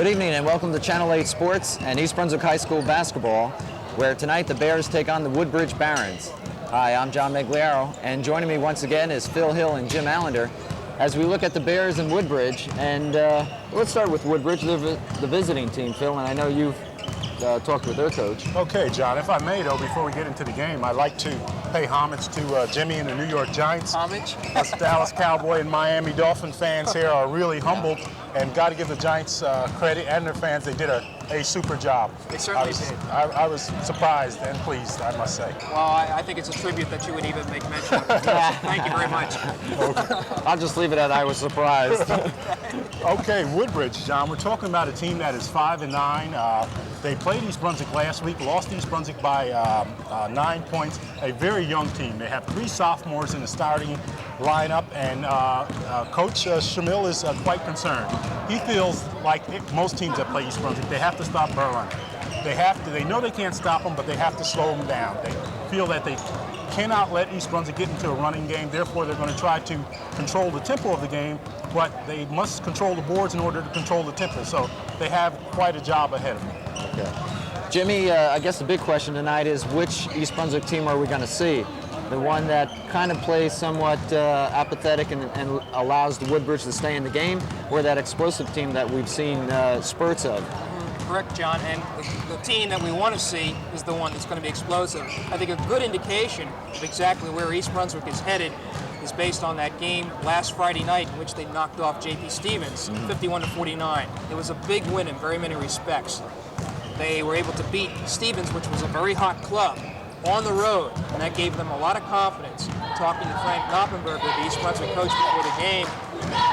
Good evening and welcome to Channel 8 Sports and East Brunswick High School basketball, where tonight the Bears take on the Woodbridge Barons. Hi, I'm John Meggiolaro, and joining me once again is Phil Hill and Jim Allinder as we look at the Bears and Woodbridge. And let's start with Woodbridge, the visiting team, Phil, and I know you've talked with their coach. Okay, John, if I may, though, before we get into the game, I'd like to pay homage to Jimmy and the New York Giants. Homage? Us Dallas Cowboy and Miami Dolphin fans here are really humbled, and got to give the Giants credit and their fans. They did a super job. They certainly did. I was surprised and pleased, I must say. Well, I think it's a tribute that you would even make mention of. Thank you very much. Okay. I'll just leave it at I was surprised. Okay, Woodbridge, John, we're talking about a team that is 5-9. They played East Brunswick last week, lost East Brunswick by 9 points. A very young team. They have 3 sophomores in the starting lineup, and Coach Shamil is quite concerned. He feels like most teams that play East Brunswick, they have to stop Berlin. They know they can't stop them, but they have to slow them down. They feel that they cannot let East Brunswick get into a running game. Therefore, they're going to try to control the tempo of the game, but they must control the boards in order to control the tempo. So they have quite a job ahead of them. Okay. Jimmy, I guess the big question tonight is which East Brunswick team are we going to see? The one that kind of plays somewhat apathetic and allows the Woodbridge to stay in the game, or that explosive team that we've seen spurts of? Correct, John, and the team that we want to see is the one that's going to be explosive. I think a good indication of exactly where East Brunswick is headed is based on that game last Friday night in which they knocked off J.P. Stevens, 51-49. It was a big win in very many respects. They were able to beat Stevens, which was a very hot club, on the road, and that gave them a lot of confidence. Talking to Frank Knoppenberger, the East Brunswick coach, before the game,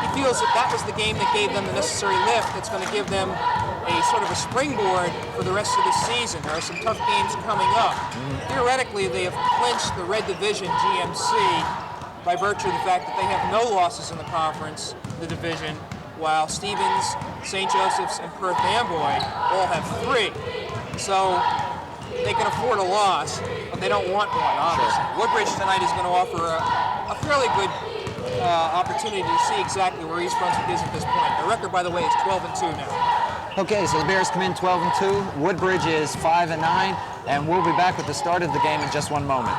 he feels that that was the game that gave them the necessary lift that's going to give them a sort of a springboard for the rest of the season. There are some tough games coming up. Theoretically, they have clinched the Red Division GMC by virtue of the fact that they have no losses in the conference, the division, while Stevens, St. Joseph's, and Perth Amboy all have 3. So they can afford a loss, but they don't want one, obviously. Sure. Woodbridge tonight is going to offer a fairly good opportunity to see exactly where East Brunswick is at this point. The record, by the way, is 12-2 now. Okay, so the Bears come in 12-2. Woodbridge is 5-9, and we'll be back with the start of the game in just one moment.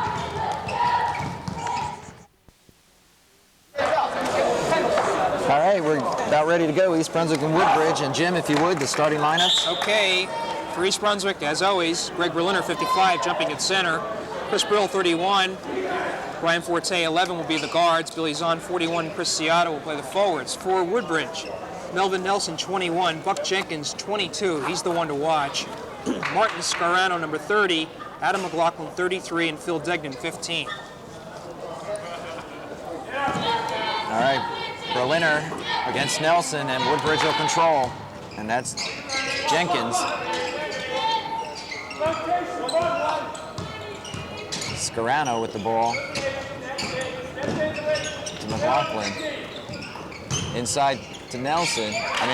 All right, we're about ready to go. East Brunswick and Woodbridge, and Jim, if you would, the starting lineups. Okay. For East Brunswick, as always, Greg Berliner, 55, jumping at center. Chris Brill, 31. Brian Forte, 11, will be the guards. Billy Zahn, 41. Chris Ciato will play the forwards. For Woodbridge, Melvin Nelson, 21. Buck Jenkins, 22. He's the one to watch. Martin Scarano, number 30. Adam McLaughlin, 33. And Phil Degnan, 15. All right. Berliner against Nelson, and Woodbridge will control. And that's Jenkins. Scarano with the ball to McLaughlin. Inside to Nelson.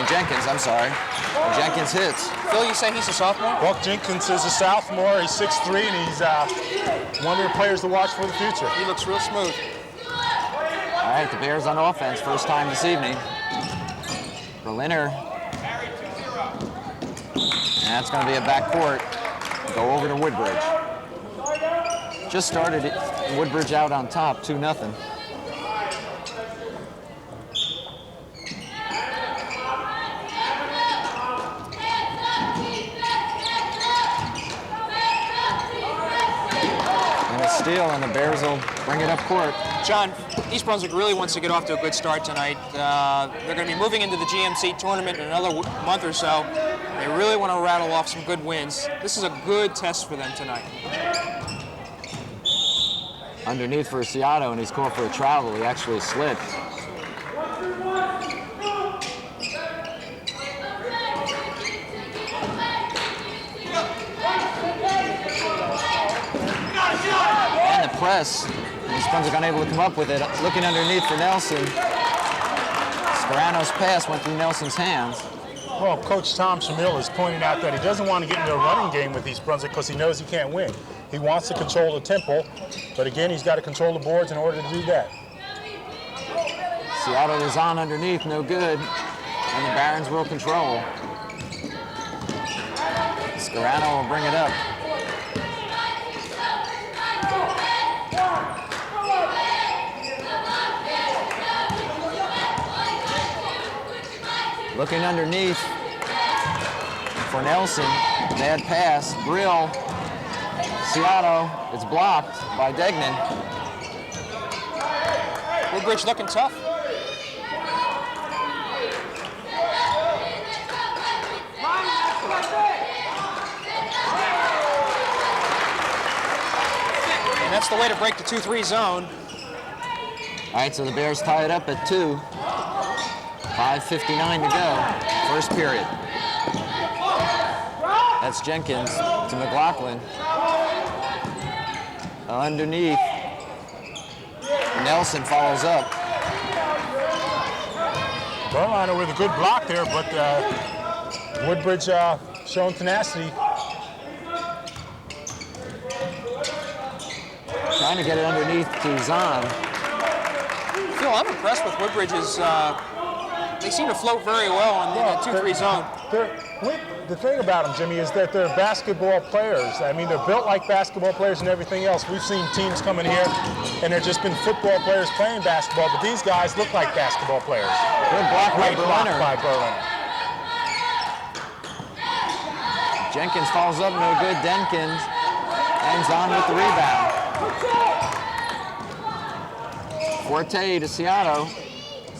Jenkins, I'm sorry. And Jenkins hits. Phil, you say he's a sophomore? Buck Jenkins is a sophomore. He's 6'3", and he's one of the players to watch for the future. He looks real smooth. All right, the Bears on offense, first time this evening. Berliner. And that's going to be a backcourt. Go over to Woodbridge. Just started it. Woodbridge out on top, 2-0. And a steal, and the Bears will bring it up court. John, East Brunswick really wants to get off to a good start tonight. They're going to be moving into the GMC tournament in another month or so. They really want to rattle off some good wins. This is a good test for them tonight. Underneath for Ciato, and he's called for a travel. He actually slipped. And the press. East Brunswick unable to come up with it. Looking underneath for Nelson. Scarano's pass went through Nelson's hands. Well, Coach Tom Shamil is pointing out that he doesn't want to get into a running game with East Brunswick because he knows he can't win. He wants to control the tempo, but again, he's got to control the boards in order to do that. Ciato is on underneath, no good. And the Barons will control. Scarano will bring it up. Looking underneath for Nelson. Bad pass. Brill. Ciato. It's blocked by Degnan. Woodbridge looking tough. And that's the way to break the 2-3 zone. All right, so the Bears tie it up at 2. 5:59 to go, first period. That's Jenkins to McLaughlin. Underneath, Nelson follows up. Berliner with a good block there, but Woodbridge showing tenacity. Trying to get it underneath to Zahn. Phil, I'm impressed with Woodbridge's. They seem to float very well in the 2-3 zone. The thing about them, Jimmy, is that they're basketball players. I mean, they're built like basketball players and everything else. We've seen teams come in here, and they're just been football players playing basketball, but these guys look like basketball players. Good block by Berliner. Jenkins follows up, no good. Denkins hangs on with the rebound. Forte to Ciato.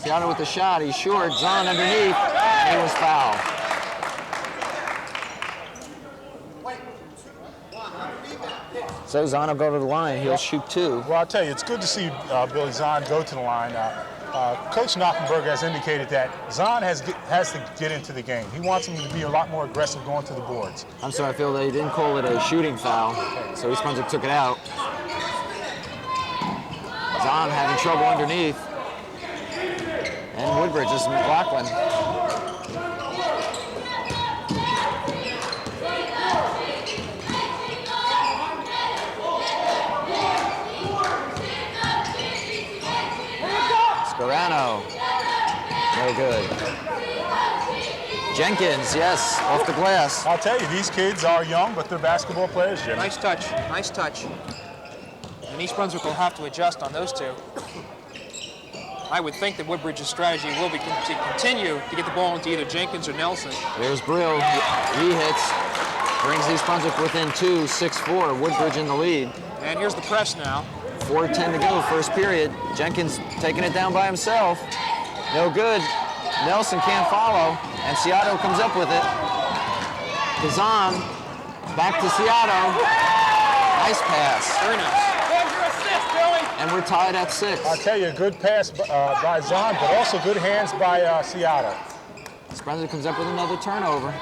Ciato with the shot, he's short. Zahn underneath, he was fouled. So Zahn will go to the line, he'll shoot 2. Well, I'll tell you, it's good to see Billy Zahn go to the line. Coach Knoppenberg has indicated that Zahn has to get into the game. He wants him to be a lot more aggressive going to the boards. I'm sorry, I feel they didn't call it a shooting foul, so East Brunswick took it out. Zahn having trouble underneath. And Woodbridge is McLaughlin. Scarano, no good. Jenkins, yes, off the glass. I'll tell you, these kids are young, but they're basketball players, Jimmy. Nice touch, nice touch. And East Brunswick will have to adjust on those two. I would think that Woodbridge's strategy will be to continue to get the ball into either Jenkins or Nelson. There's Brill, he hits, brings East Brunswick within 2, 6-4, Woodbridge in the lead. And here's the press now. 4:10 to go, first period. Jenkins taking it down by himself. No good. Nelson can't follow, and Ciato comes up with it. Kazan, back to Ciato. Nice pass. Very nice. And we're tied at 6. I'll tell you, a good pass by Zahn, but also good hands by Ciato. East Brunswick comes up with another turnover.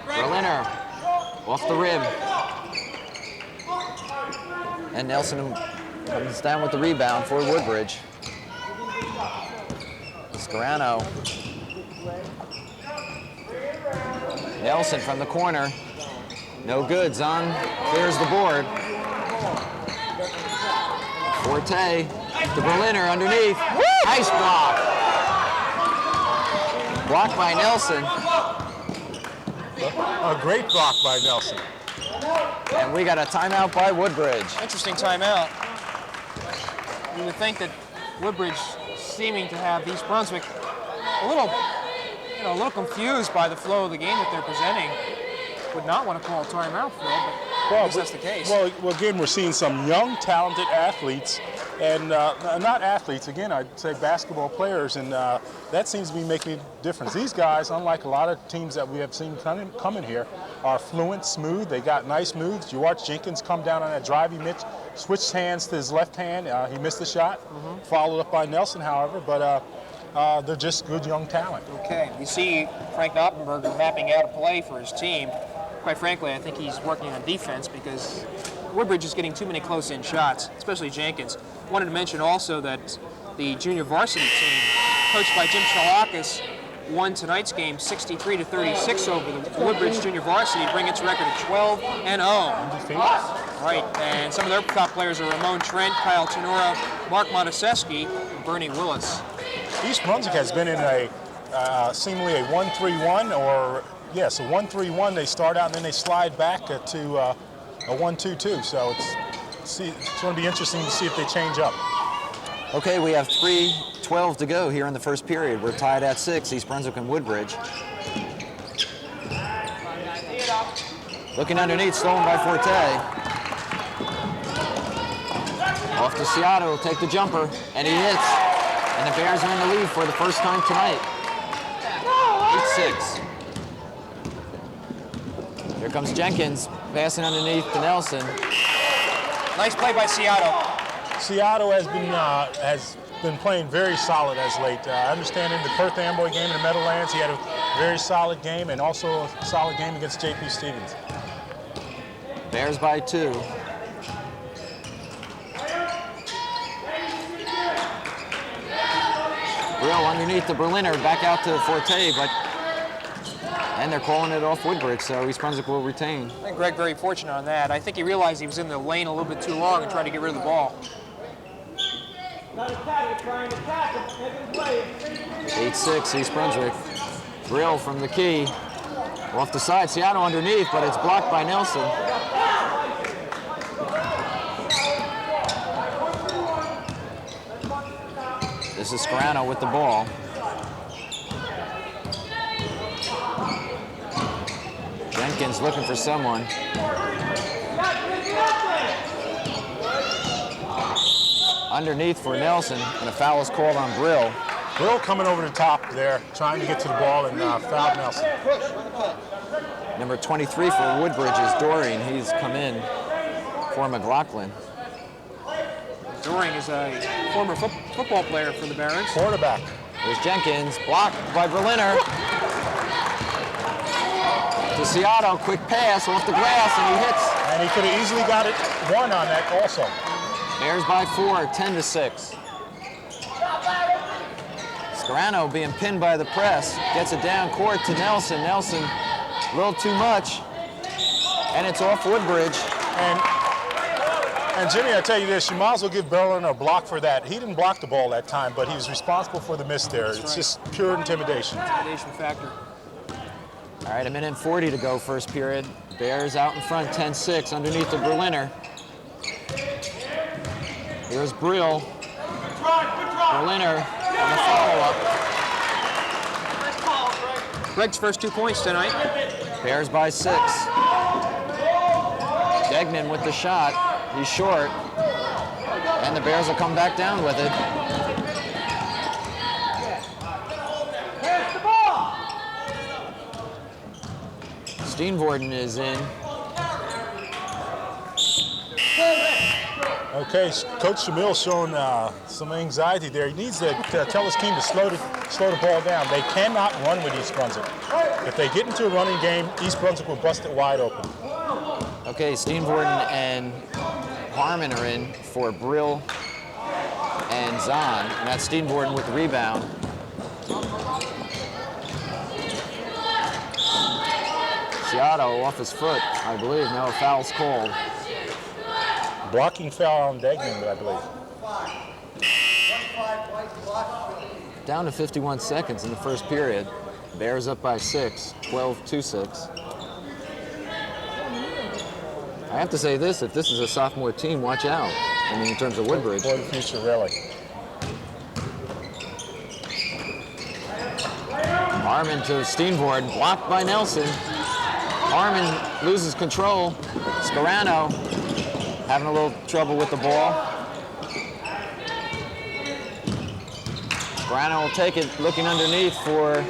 Berliner off the rim. And Nelson comes down with the rebound for Woodbridge. Scarano. Nelson from the corner. No good. Zahn clears the board. Forte to Berliner underneath. Woo! Nice block. Blocked by Nelson. A great block by Nelson. And we got a timeout by Woodbridge. Interesting timeout. You would think that Woodbridge, seeming to have East Brunswick a little confused by the flow of the game that they're presenting, would not want to call a timeout, Phil, but at least that's the case. Well, again, we're seeing some young, talented athletes, and not athletes, again, I'd say basketball players, and that seems to be making a difference. These guys, unlike a lot of teams that we have seen come in here, are fluent, smooth, they got nice moves. You watch Jenkins come down on that drive, he switched hands to his left hand, he missed the shot, followed up by Nelson, however, but they're just good young talent. Okay, you see Frank Knoppenberger mapping out a play for his team. Quite frankly, I think he's working on defense because Woodbridge is getting too many close-in shots, especially Jenkins. Wanted to mention also that the junior varsity team, coached by Jim Chalakis, won tonight's game 63-36 over the Woodbridge junior varsity, bring its record to 12-0. Right, and some of their top players are Ramon Trent, Kyle Tenora, Mark Monteseschi, and Bernie Willis. East Brunswick has been in a seemingly a 1-3-1, or yes, a 1-3-1. They start out and then they slide back to a 1-2-2. So it's going to be interesting to see if they change up. Okay, we have 3:12 to go here in the first period. We're tied at 6, East Brunswick and Woodbridge. Looking underneath, stolen by Forte. Off to Seattle, will take the jumper, and he hits. And the Bears are in the lead for the first time tonight. 8-6. Here comes Jenkins, passing underneath to Nelson. Nice play by Seattle. Seattle has been playing very solid as late. I understand in the Perth Amboy game in the Meadowlands, he had a very solid game and also a solid game against J.P. Stevens. Bears by 2. Brill underneath the Berliner, back out to Forte, and they're calling it off Woodbridge, so East Brunswick will retain. I think Greg very fortunate on that. I think he realized he was in the lane a little bit too long and tried to get rid of the ball. 8-6, East Brunswick. Brill from the key. Off the side, Seattle underneath, but it's blocked by Nelson. This is Scarano with the ball. Jenkins looking for someone. Underneath for Nelson, and a foul is called on Brill. Brill coming over the top there, trying to get to the ball and fouled Nelson. Number 23 for Woodbridge is Doreen. He's come in for McLaughlin. Doring is a former football player for the Barons. Quarterback. There's Jenkins, blocked by Berliner. To Seattle, quick pass off the glass, and he hits. And he could have easily got it one on that also. Bears by 4, 10-6. Scarano being pinned by the press, gets it down court to Nelson. Nelson, a little too much, and it's off Woodbridge. And Jimmy, I tell you this, you might as well give Berlin a block for that. He didn't block the ball that time, but he was responsible for the miss there. That's it's right. just pure intimidation. Intimidation factor. All right, 1:40 to go, first period. Bears out in front, 10-6, underneath the Berliner. Here's Brill. Berliner on the follow-up. Greg's first 2 points tonight. Bears by 6. Degnan with the shot. He's short. And the Bears will come back down with it. Steenvoorden is in. Okay, Coach Shamil's showing some anxiety there. He needs to tell his team to slow the ball down. They cannot run with East Brunswick. If they get into a running game, East Brunswick will bust it wide open. Okay, Steenvoorden and Harmon are in for Brill and Zahn. And that's Steenvoorden with the rebound. Seattle off his foot, I believe. No, a foul's called. Blocking foul on Degnan, I believe. Down to 51 seconds in the first period. Bears up by 6, 12-6. I have to say this, if this is a sophomore team, watch out. I mean, in terms of Woodbridge. For the future, really. Harmon to Steenvoorden, blocked by Nelson. Harmon loses control. Scarano having a little trouble with the ball. Scarano will take it, looking underneath for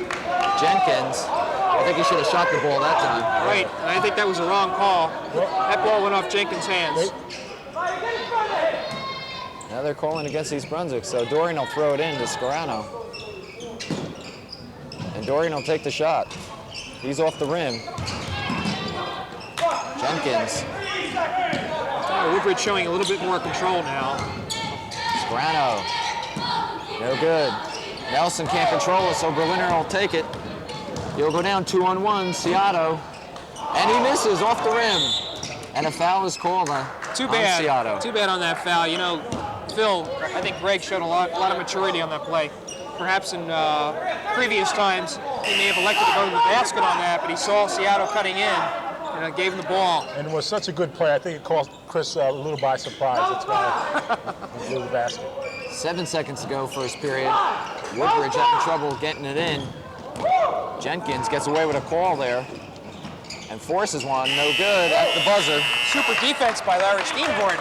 Jenkins. I think he should have shot the ball that time. Right, and I think that was a wrong call. That ball went off Jenkins' hands. Now they're calling against East Brunswick, so Dorian will throw it in to Scarano. And Dorian will take the shot. He's off the rim. Jenkins. Woodbridge showing a little bit more control now. Scarano. No good. Nelson can't control it, so Berliner will take it. He'll go down 2-on-1, Seattle. And he misses off the rim. And a foul is called on Seattle. Too bad on that foul. You know, Phil, I think Greg showed a lot of maturity on that play. Perhaps in Previous times, he may have elected to go to the basket on that, but he saw Seattle cutting in and gave him the ball. And it was such a good play. I think it caught Chris a little by surprise. That's why he blew the basket. 7 seconds to go, first period. Woodbridge having trouble getting it in. Jenkins gets away with a call there and forces one. No good at the buzzer. Super defense by Larry Steenhorn.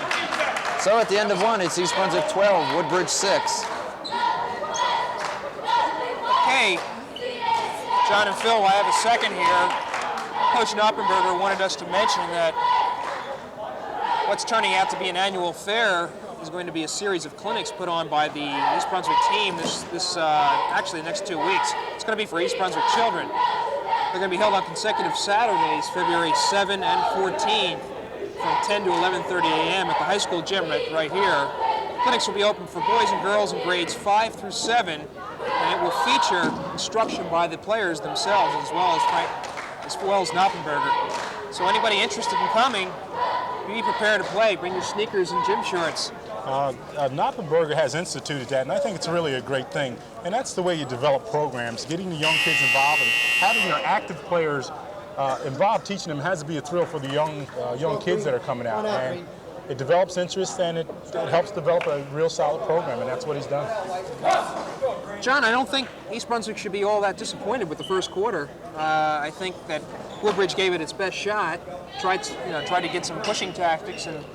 So at the end of one, it's East Brunswick 12, Woodbridge 6. Okay, John and Phil, I have a second here. Coach Knoppenberger wanted us to mention that what's turning out to be an annual fair is going to be a series of clinics put on by the East Brunswick team actually the next 2 weeks. It's going to be for East Brunswick children. They're going to be held on consecutive Saturdays, February 7 and 14, from 10 to 11:30 a.m. at the high school gym right here. Clinics will be open for boys and girls in grades 5 through 7, and it will feature instruction by the players themselves as well as Knoppenberger. So anybody interested in coming, be prepared to play. Bring your sneakers and gym shorts. Knoppenberger has instituted that, and I think it's really a great thing. And that's the way you develop programs, getting the young kids involved and having your active players involved. Teaching them has to be a thrill for the young kids that are coming out. And it develops interest, and it helps develop a real solid program, and that's what he's done. John, I don't think East Brunswick should be all that disappointed with the first quarter. I think that Woodbridge gave it its best shot, tried to get some pushing tactics and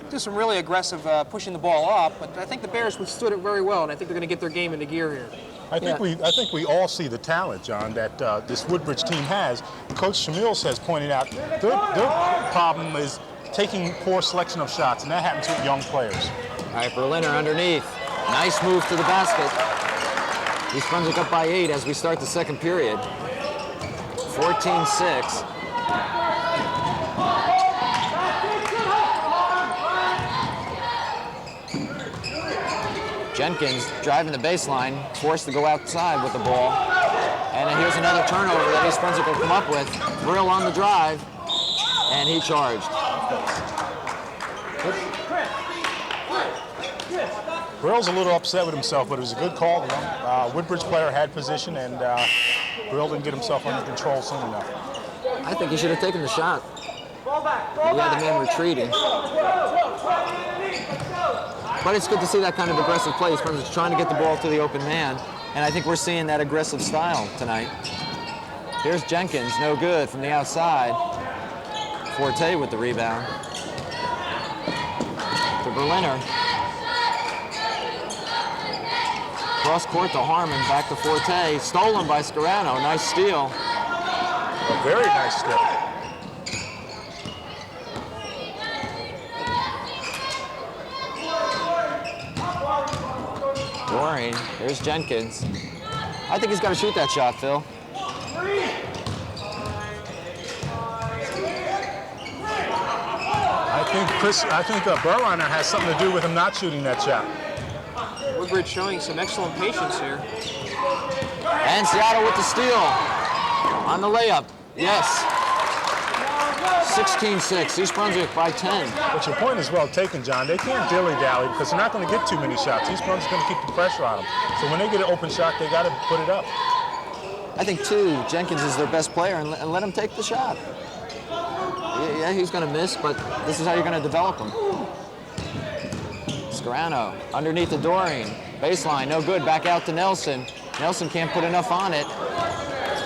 do some really aggressive pushing the ball up. But I think the Bears withstood it very well, and I think they're going to get their game into gear here. I think we all see the talent, John, that this Woodbridge team has. Coach Shamils has pointed out their problem is taking poor selection of shots, and that happens with young players. All right, Berliner underneath. Nice move to the basket. East Brunswick up by 8 as we start the second period. 14-6. Jenkins driving the baseline, forced to go outside with the ball. And then here's another turnover that East Brunswick will come up with. Brill on the drive, and he charged. Brill's a little upset with himself, but it was a good call. The Woodbridge player had position, and Brill didn't get himself under control soon enough. I think he should have taken the shot. He had the man retreating. But it's good to see that kind of aggressive play. East Brunswick's trying to get the ball to the open man, and I think we're seeing that aggressive style tonight. Here's Jenkins, no good from the outside. Forte with the rebound. To Berliner. Cross court to Harmon, back to Forte. Stolen by Scarano. Nice steal. A very nice steal. Doreen. Here's Jenkins. I think he's got to shoot that shot, Phil. I think Berliner has something to do with him not shooting that shot. Woodbridge showing some excellent patience here. And Seattle with the steal. On the layup. Yes. 16-6. East Brunswick by 10. But your point is well taken, John. They can't dilly-dally because they're not going to get too many shots. East Brunswick's going to keep the pressure on them. So when they get an open shot, they got to put it up. I think, too, Jenkins is their best player, and let him take the shot. Yeah, he's going to miss, but this is how you're going to develop him. Scarano underneath the Doreen. Baseline, no good. Back out to Nelson. Nelson can't put enough on it.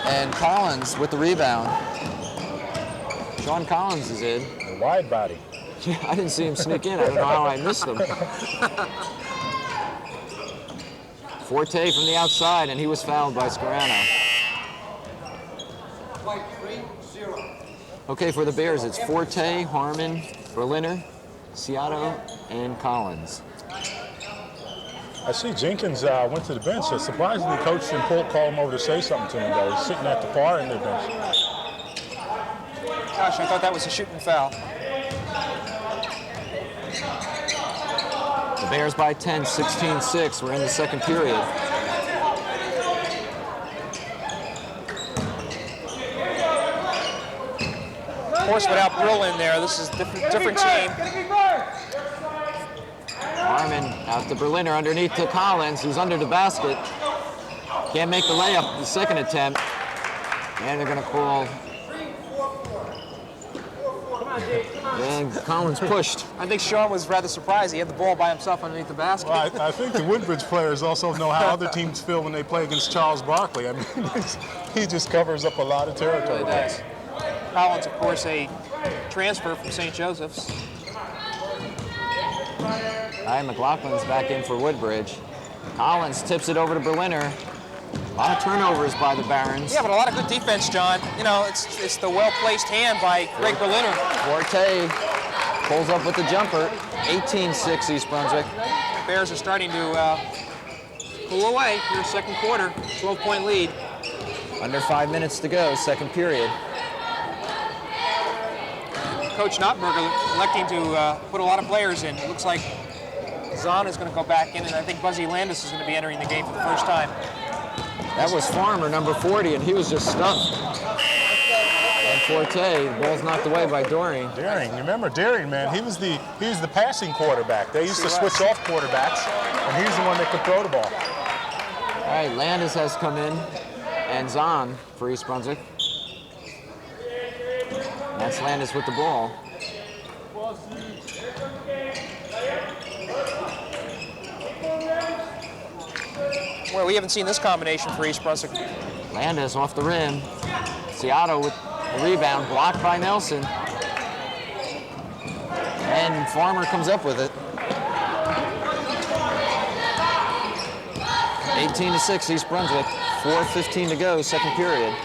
And Collins with the rebound. Sean Collins is in. A wide body. Yeah, I didn't see him sneak in. I don't know how I missed him. Forte from the outside, and he was fouled by Scarano. Okay, for the Bears, it's Forte, Harmon, Berliner, Seattle, and Collins. I see Jenkins went to the bench. So surprisingly, Coach and Polk called him over to say something to him, though. He's sitting at the far end of the bench. Gosh, I thought that was a shooting foul. The Bears by 10, 16-6. We're in the second period. Of course, without Brill in there, this is a different team. Harmon out to Berliner underneath to Collins, who's under the basket. Can't make the layup the second attempt. And they're going to call. And Collins pushed. I think Sean was rather surprised. He had the ball by himself underneath the basket. Well, I think the Woodbridge players also know how other teams feel when they play against Charles Barkley. I mean, he just covers up a lot of territory. Really does. Collins, of course, a transfer from St. Joseph's. McLaughlin's back in for Woodbridge. Collins tips it over to Berliner. A lot of turnovers by the Barons. Yeah, but a lot of good defense, John. You know, it's the well-placed hand by Greg Berliner. Forte pulls up with the jumper. 18-6 East Brunswick. The Bears are starting to pull away here, second quarter. 12-point lead. Under 5 minutes to go, second period. Coach Notberger electing to put a lot of players in. It looks like Zahn is going to go back in, and I think Buzzy Landis is going to be entering the game for the first time. That was Farmer, number 40, and he was just stuffed. And Forte, the ball's knocked away by Doring. Doring, remember Doring, man, he was the passing quarterback. They used to switch off quarterbacks, and he's the one that could throw the ball. All right, Landis has come in, and Zahn for East Brunswick. That's Landis with the ball. Well, we haven't seen this combination for East Brunswick. Landis off the rim. Ciato with the rebound, blocked by Nelson. And Farmer comes up with it. 18-6 East Brunswick. 4:15 to go, second period.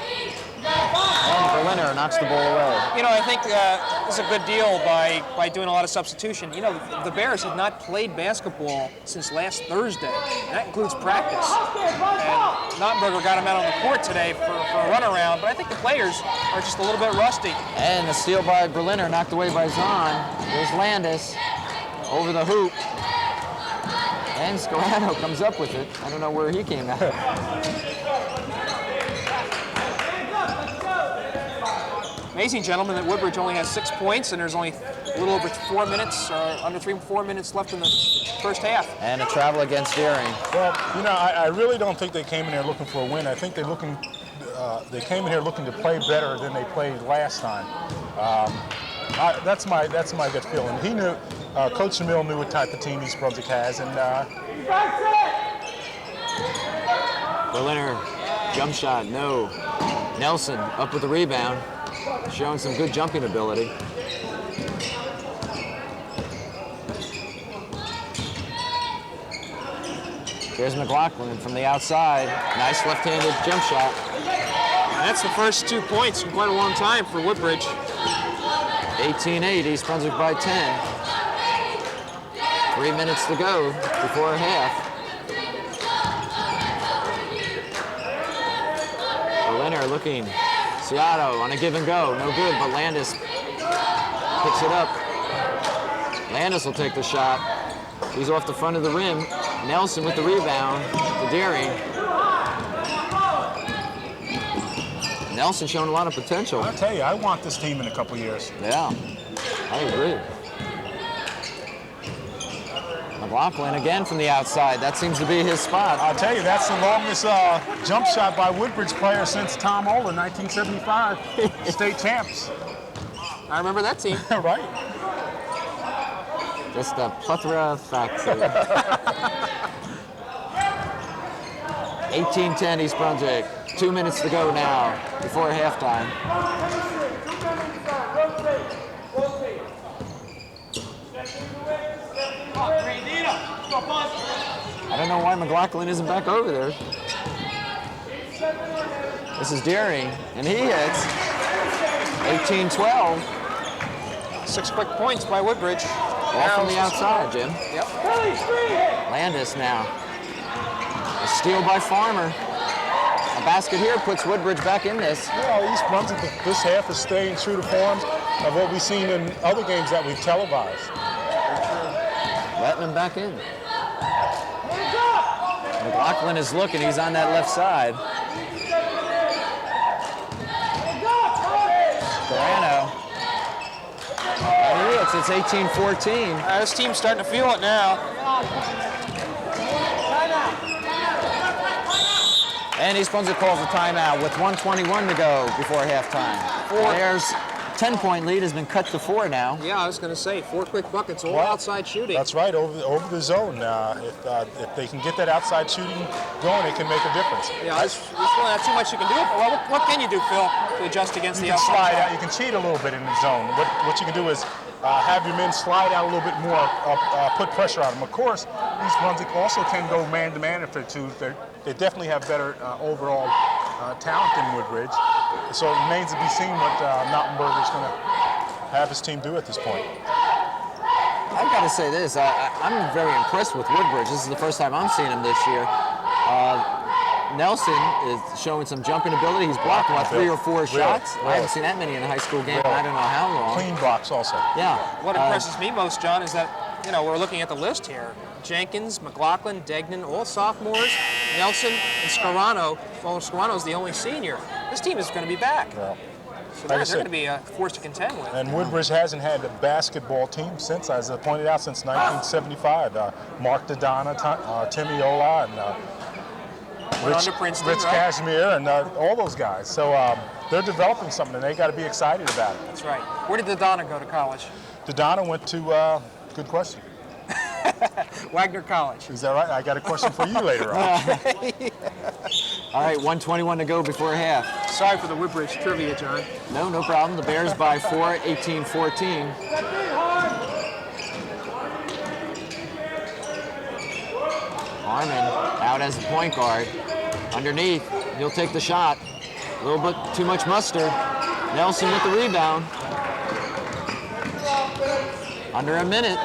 And Berliner knocks the ball away. You know, I think it's a good deal by doing a lot of substitution. You know, the Bears have not played basketball since last Thursday. And that includes practice. And Nottenberger got him out on the court today for a runaround, but I think the players are just a little bit rusty. And the steal by Berliner, knocked away by Zahn. There's Landis over the hoop. And Scolano comes up with it. I don't know where he came out. Amazing, gentlemen, that Woodbridge only has 6 points, and there's only a little over 4 minutes, or under 4 minutes left in the first half. And a travel against Deering. Well, you know, I really don't think they came in here looking for a win. I think they came in here looking to play better than they played last time. That's my gut feeling. He knew, Coach Shamil knew what type of team East Brunswick has, and Berliner, jump shot, no. Nelson up with the rebound, showing some good jumping ability. Here's McLaughlin from the outside. Nice left-handed jump shot. And that's the first 2 points in quite a long time for Woodbridge. 18-8, East Brunswick by 10. 3 minutes to go before half. Berliner looking. Ciato on a give and go. No good, but Landis picks it up. Landis will take the shot. He's off the front of the rim. Nelson with the rebound to Deering. Nelson showing a lot of potential. I'll tell you, I want this team in a couple years. Yeah, I agree. McLaughlin again from the outside. That seems to be his spot. I'll tell you, that's the longest jump shot by Woodbridge player since Tom Oler, 1975. State champs. I remember that team. Right. Just a plethora of facts. 18-10 East Brunswick. 2 minutes to go now before halftime. I don't know why McLaughlin isn't back over there. This is Deering, and he hits. 18-12. 6 quick points by Woodbridge. All from the outside, Jim. Yep. Landis now. A steal by Farmer. A basket here puts Woodbridge back in this. Well, East Brunswick this half is staying true to forms of what we've seen in other games that we've televised. Letting him back in. McLaughlin is looking. He's on that left side. Scolano. It's 18-14. This team's starting to feel it now. And East Brunswick calls a timeout with 1:21 to go before halftime. Bears' 10-point lead has been cut to 4 now. Yeah, I was going to say 4 quick buckets, all outside shooting. That's right, over the zone. If they can get that outside shooting going, it can make a difference. Yeah, there's really not too much you can do. Well, what can you do, Phil, to adjust against the outside? You can slide out. You can cheat a little bit in the zone. What you can do is have your men slide out a little bit more, put pressure on them. Of course, East Brunswick also can go man-to-man if they're two. They definitely have better overall talent than Woodbridge. So it remains to be seen what Nautenberger is going to have his team do at this point. I've got to say this. I'm very impressed with Woodbridge. This is the first time I'm seeing him this year. Nelson is showing some jumping ability. He's blocked, 3 or 4 shots? Really? I haven't seen that many in a high school game, and I don't know how long. Clean blocks also. Yeah. What impresses me most, John, is that, we're looking at the list here. Jenkins, McLaughlin, Degnan, all sophomores, Nelson, and Scarano. Well, Scarano's the only senior. This team is going to be back. Yeah. So they're going to be a force to contend with. And Woodbridge hasn't had a basketball team since, as I pointed out, since 1975. Mark Dodonna, Timmy Ola, and Rich Cashmere, and all those guys. So they're developing something, and they got to be excited about it. That's right. Where did Dodonna go to college? Dodonna went to, good question. Wagner College. Is that right? I got a question for you later on. All right, 1:21 to go before half. Sorry for the Woodbridge trivia, John. No problem. The Bears by 4, 18-14. Harmon out as the point guard. Underneath, he'll take the shot. A little bit too much mustard. Nelson with the rebound. Under a minute.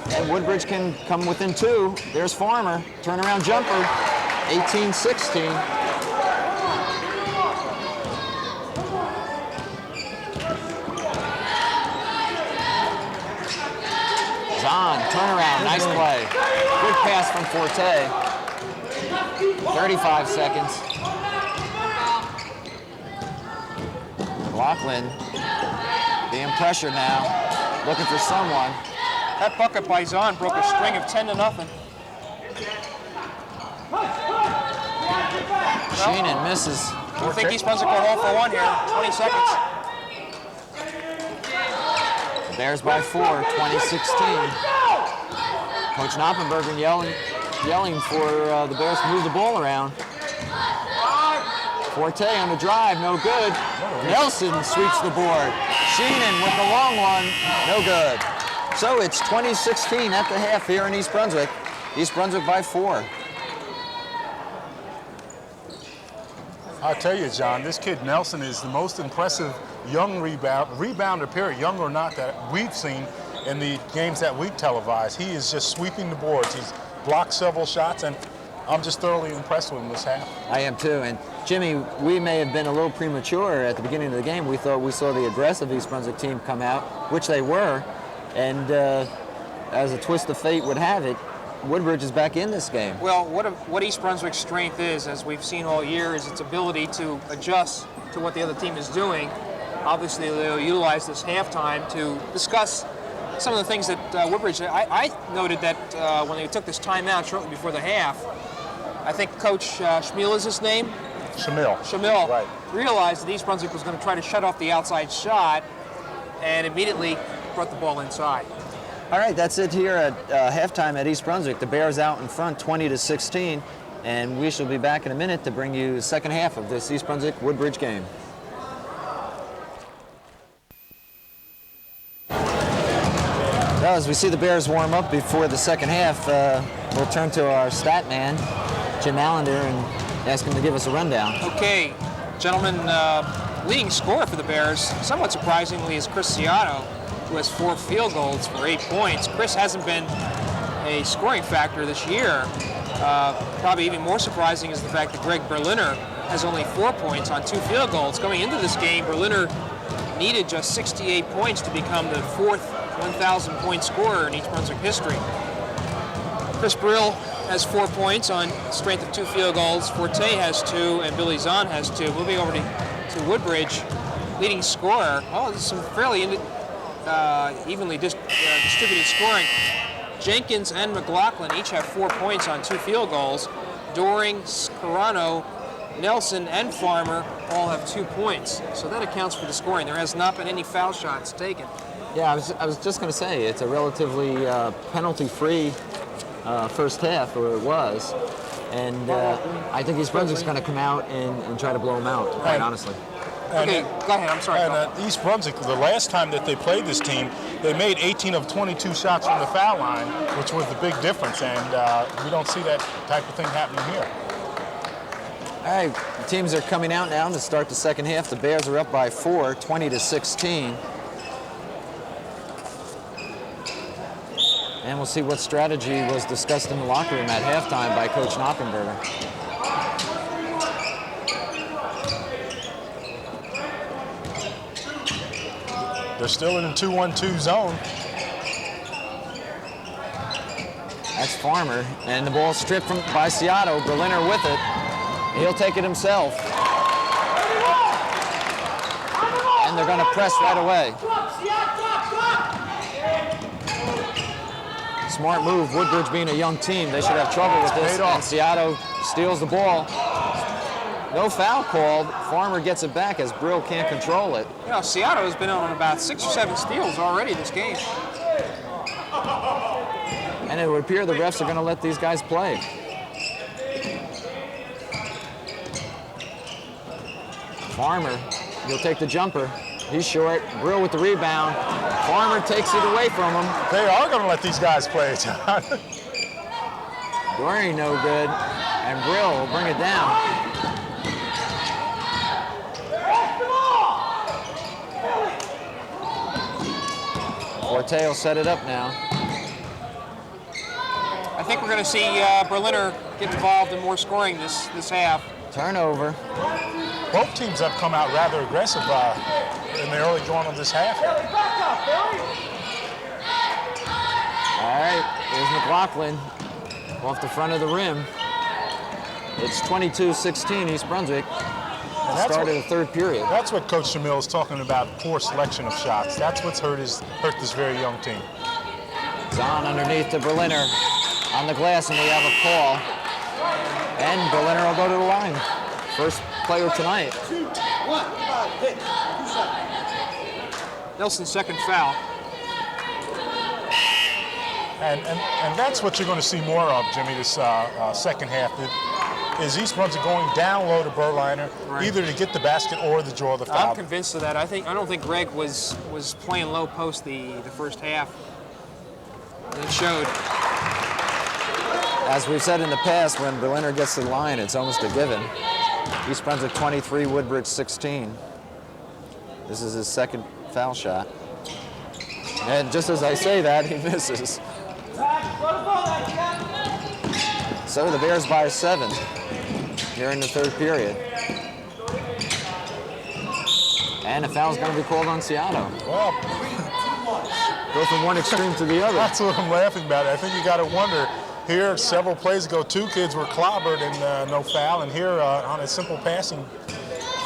And Woodbridge can come within 2. There's Farmer, turnaround jumper, 18-16. Zahn, turnaround, nice play. Good pass from Forte. 35 seconds. McLaughlin being pressured now, looking for someone. That bucket by Zahn broke a string of 10-0. Sheenan misses. I think East Brunswick will all for 1 here. 20 seconds. Bears by 4, 2016. Coach Knoppenberger yelling for the Bears to move the ball around. Forte on the drive, no good. Nelson sweeps the board. Sheenan with the long one, no good. So it's 2016 at the half here in East Brunswick. East Brunswick by 4. I'll tell you, John, this kid Nelson is the most impressive young rebounder, period, young or not, that we've seen in the games that we've televised. He is just sweeping the boards. He's blocked several shots, and I'm just thoroughly impressed with him this half. I am too. And Jimmy, we may have been a little premature at the beginning of the game. We thought we saw the aggressive East Brunswick team come out, which they were. And as a twist of fate would have it, Woodbridge is back in this game. Well, what East Brunswick's strength is, as we've seen all year, is its ability to adjust to what the other team is doing. Obviously, they'll utilize this halftime to discuss some of the things that Woodbridge. I noted that when they took this timeout shortly before the half, I think Coach Schmiel is his name. Shamil right. Realized that East Brunswick was going to try to shut off the outside shot, and immediately brought the ball inside. All right, that's it here at halftime at East Brunswick. The Bears out in front, 20-16, and we shall be back in a minute to bring you the second half of this East Brunswick-Woodbridge game. Well, as we see the Bears warm up before the second half, we'll turn to our stat man, Jim Allinder, and ask him to give us a rundown. Okay, gentlemen, leading scorer for the Bears, somewhat surprisingly, is Chris Ciotto, who has 4 field goals for 8 points. Chris hasn't been a scoring factor this year. Probably even more surprising is the fact that Greg Berliner has only 4 points on 2 field goals. Going into this game, Berliner needed just 68 points to become the 4th 1,000-point scorer in East Brunswick history. Chris Brill has 4 points on strength of 2 field goals. Forte has 2, and Billy Zahn has 2. Moving over to Woodbridge, leading scorer. Oh, there's some fairly evenly distributed scoring. Jenkins and McLaughlin each have 4 points on 2 field goals. Doring, Scarano, Nelson, and Farmer all have 2 points. So that accounts for the scoring. There has not been any foul shots taken. Yeah, I was just going to say, it's a relatively penalty-free first half, or it was. And I think East Brunswick's going to come out and try to blow them out, quite honestly. Okay, go ahead. I'm sorry. And East Brunswick, the last time that they played this team, they made 18 of 22 shots from the foul line, which was the big difference. And we don't see that type of thing happening here. All right, the teams are coming out now to start the second half. The Bears are up by 4, 20-16. And we'll see what strategy was discussed in the locker room at halftime by Coach Knoppenberger. They're still in the 2-1-2 zone. That's Farmer, and the ball stripped by Seattle. Berliner with it. He'll take it himself. And they're going to press right away. Smart move. Woodbridge being a young team, they should have trouble with this. And Seattle steals the ball. No foul called. Farmer gets it back as Brill can't control it. You know, Seattle has been on about 6 or 7 steals already this game. And it would appear the refs are going to let these guys play. Farmer, he'll take the jumper. He's short. Brill with the rebound. Farmer takes it away from him. They are going to let these guys play, John. Dory no good, and Brill will bring it down. Forte will set it up now. I think we're going to see Berliner get involved in more scoring this half. Turnover. Both teams have come out rather aggressive in the early going of this half. All right, there's McLaughlin off the front of the rim. It's 22-16 East Brunswick. Start of the third period. That's what Coach Jamil is talking about, poor selection of shots. That's what's hurt this very young team. Zahn underneath to Berliner on the glass, and we have a call. And Berliner will go to the line. First player tonight. Nelson's second foul. And that's what you're going to see more of, Jimmy, this second half. Is East Brunswick going down low to Berliner, either to get the basket or to draw the foul? I'm convinced of that. I don't think Greg was playing low post the first half. And it showed. As we've said in the past, when Berliner gets to the line, it's almost a given. East Brunswick 23, Woodbridge 16. This is his second foul shot. And just as I say that, he misses. So the Bears by 7 here in the third period. And a foul's going to be called on Seattle. Well, go from one extreme to the other. That's what I'm laughing about. I think you got to wonder. Here, several plays ago, 2 kids were clobbered and no foul. And here, on a simple passing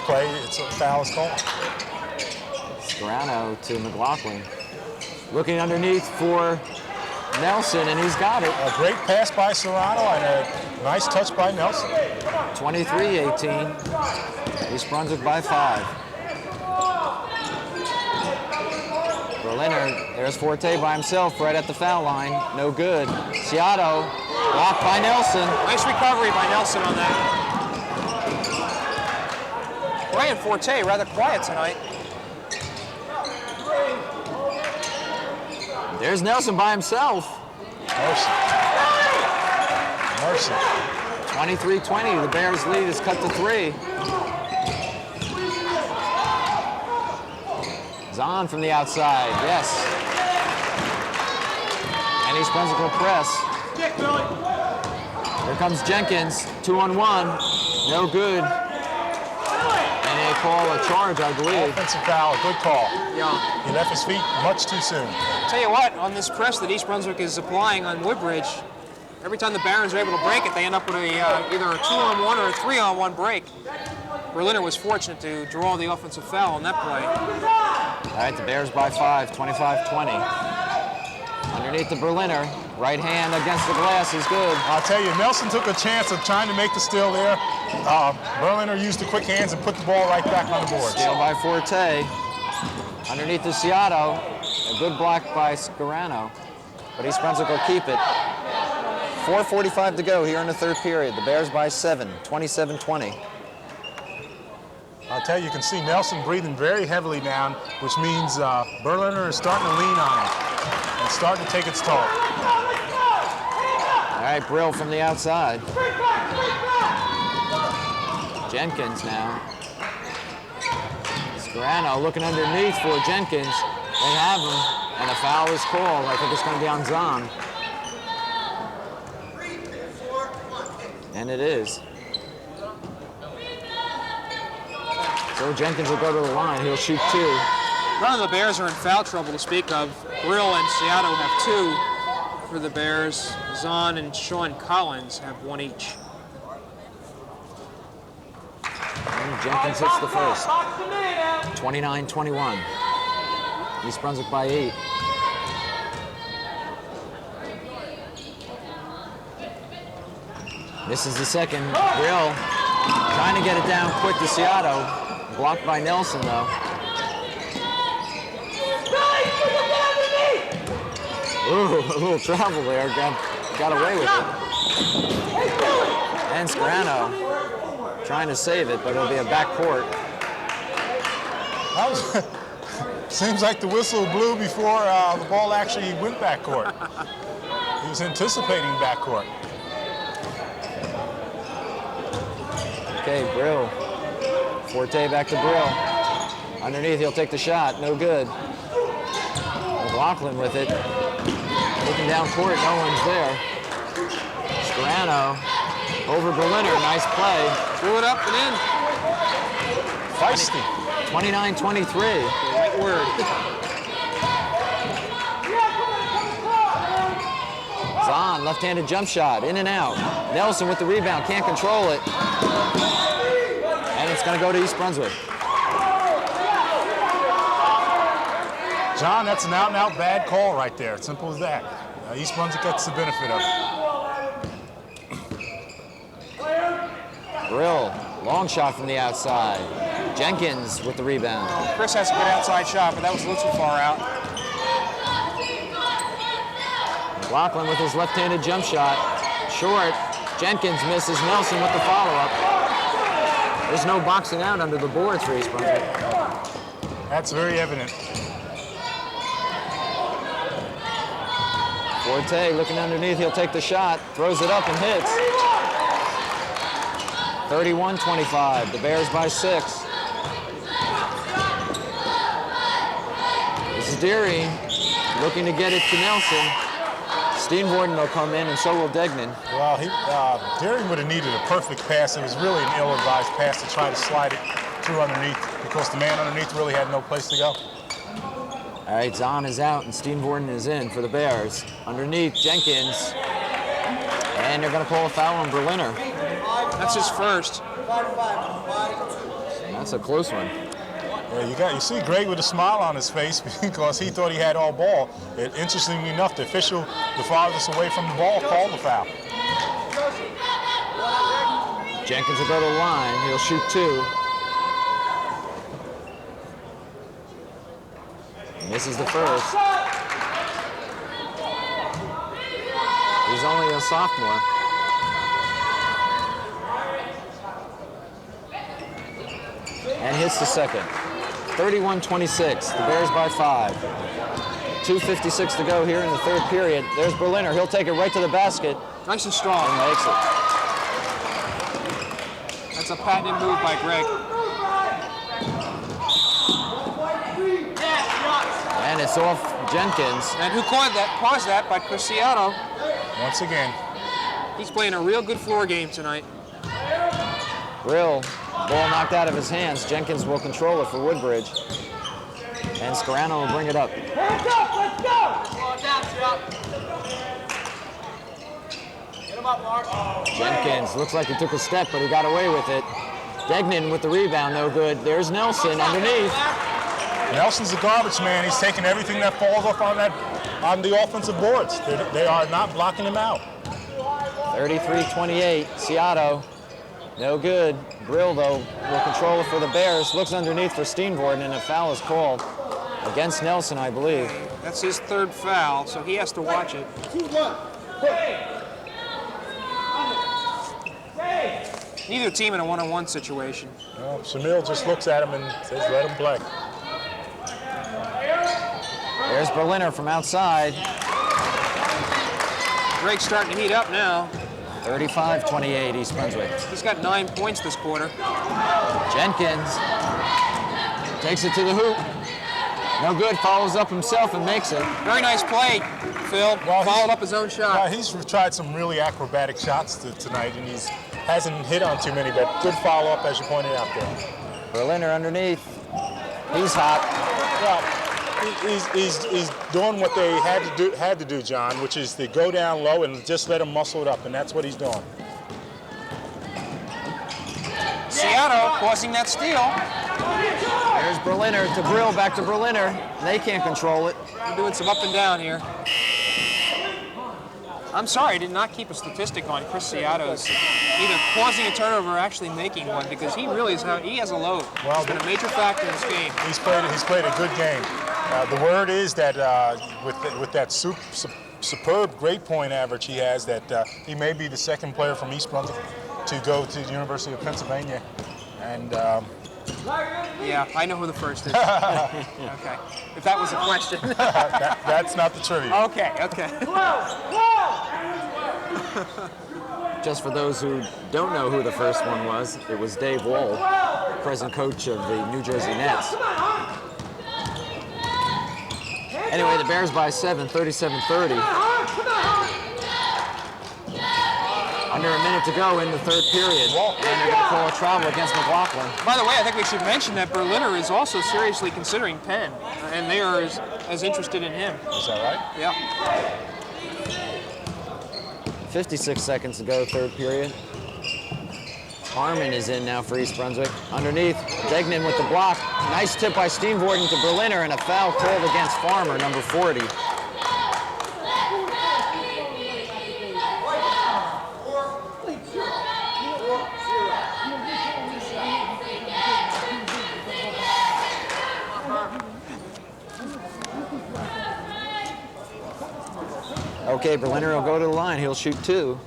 play, it's a foul is called. Scarano to McLaughlin. Looking underneath for Nelson, and he's got it. A great pass by Serrano and a nice touch by Nelson. 23-18. East Brunswick by 5. Berliner, there's Forte by himself right at the foul line. No good. Seattle, blocked by Nelson. Nice recovery by Nelson on that. Brian Forte, rather quiet tonight. There's Nelson by himself. Mercy. 23-20, the Bears lead is cut to 3. Zahn from the outside, yes. And East Brunswick will press. Here comes Jenkins, 2-on-1, no good. And they call a charge, I believe. Offensive foul, good call. Yeah. He left his feet much too soon. Tell you what, on this press that East Brunswick is applying on Woodbridge, every time the Barons are able to break it, they end up with either a 2-on-1 or a 3-on-1 break. Berliner was fortunate to draw the offensive foul on that play. All right, the Bears by 5, 25-20. Underneath the Berliner, Right hand against the glass is good. I'll tell you, Nelson took a chance of trying to make the steal there. Berliner used the quick hands and put the ball right back on the board. Steal by Forte. Underneath the Ciato. A good block by Scarano. But East Brunswick will keep it. 4:45 to go here in the third period. The Bears by 7, 27-20. I'll tell you, you can see Nelson breathing very heavily down, which means Berliner is starting to lean on him and starting to take its toll. All right, Brill from the outside. Jenkins now. Scarano looking underneath for Jenkins. They have him, and a foul is called. I think it's going to be on Zahn. And it is. So Jenkins will go to the line. He'll shoot 2. None of the Bears are in foul trouble to speak of. Brill and Ciato have 2 for the Bears. Zahn and Sean Collins have 1 each. And Jenkins hits the first. 29-21. East Brunswick by 8. This is the second. Brill trying to get it down quick to Ciato. Blocked by Nelson, though. Ooh, a little travel there. Got away with it. And Scarano trying to save it, but it'll be a backcourt. Seems like the whistle blew before the ball actually went backcourt. He was anticipating backcourt. Okay, Brill. Forte back to Brill. Underneath, he'll take the shot. No good. McLaughlin with it. Looking down court, no one's there. Scarano over Berliner. Nice play. Threw it up and in. Feisty. 29-23. Right word. Zahn, left-handed jump shot, in and out. Nelson with the rebound, can't control it. And it's going to go to East Brunswick. John, that's an out-and-out bad call right there. Simple as that. East Brunswick gets the benefit of it. Brill, long shot from the outside. Jenkins with the rebound. Chris has a good outside shot, but that was a little too far out. McLaughlin with his left-handed jump shot. Short. Jenkins misses. Nelson with the follow-up. There's no boxing out under the boards for East Brunswick. That's very evident. Forte looking underneath. He'll take the shot. Throws it up and hits. 31-25. The Bears by 6. This is Deary looking to get it to Nelson. Steenvoorden will come in, and so will Degnan. Well, Deary would have needed a perfect pass. It was really an ill-advised pass to try to slide it through underneath because the man underneath really had no place to go. All right, Zahn is out, and Steenvoorden is in for the Bears. Underneath, Jenkins. And they're going to call a foul on Berliner. That's his first. That's a close one. Yeah, you see Greg with a smile on his face because he thought he had all ball. Interestingly enough, the official, the farthest away from the ball, called the foul. Jenkins will go to the line. He'll shoot 2. And this is the first. He's only a sophomore. And hits the second. 31-26, the Bears by 5. 2:56 to go here in the third period. There's Berliner. He'll take it right to the basket. Nice and strong. And makes it. That's a patented move by Greg. And it's off Jenkins. And who caused that by Chris Ciato. Once again. He's playing a real good floor game tonight. Brill, ball knocked out of his hands. Jenkins will control it for Woodbridge. And Scarano will bring it up. Hands up, let's go! Come on down, Chuck. Get him up, Mark. Jenkins looks like he took a step, but he got away with it. Degnan with the rebound, no good. There's Nelson underneath. Nelson's the garbage man. He's taking everything that falls off on the offensive boards. They are not blocking him out. 33-28, Seattle, no good. Brill, though, will control it for the Bears. Looks underneath for Steenvoorden, and a foul is called against Nelson, I believe. That's his third foul, so he has to watch it. Neither team in a one-on-one situation. Well, Shamil just looks at him and says, let him play. There's Berliner from outside. Drake's starting to heat up now. 35-28, East Brunswick. He's got 9 points this quarter. Jenkins takes it to the hoop. No good, follows up himself and makes it. Very nice play, Phil. Well, followed up his own shot. Well, he's tried some really acrobatic shots tonight, and hasn't hit on too many, but good follow-up, as you pointed out there. Berliner underneath. He's hot. Well, he's doing what they had to do, John, which is to go down low and just let him muscle it up, and that's what he's doing. Seattle causing that steal. There's Berliner to Brill, back to Berliner. They can't control it. We're doing some up and down here. I'm sorry, I did not keep a statistic on Chris Seattle's either causing a turnover or actually making one, because he really has a load. Well, he's been a major factor in this game. He's played a good game. The word is that with that superb grade point average he has, that he may be the second player from East Brunswick to go to the University of Pennsylvania. And yeah, I know who the first is. Okay, if that was a question. that's not the trivia. Okay. Just for those who don't know who the first one was, it was Dave Wohl, present coach of the New Jersey Nets. Anyway, the Bears by 7, 37-30. Under a minute to go in the third period, and they're going to call a travel against McLaughlin. By the way, I think we should mention that Berliner is also seriously considering Penn, and they are as interested in him. Is that right? Yeah. 56 seconds to go, third period. Harmon is in now for East Brunswick. Underneath, Degnan with the block. Nice tip by Steenvoorden to Berliner, and a foul called against Farmer, number 40. Okay, Berliner will go to the line. He'll shoot 2.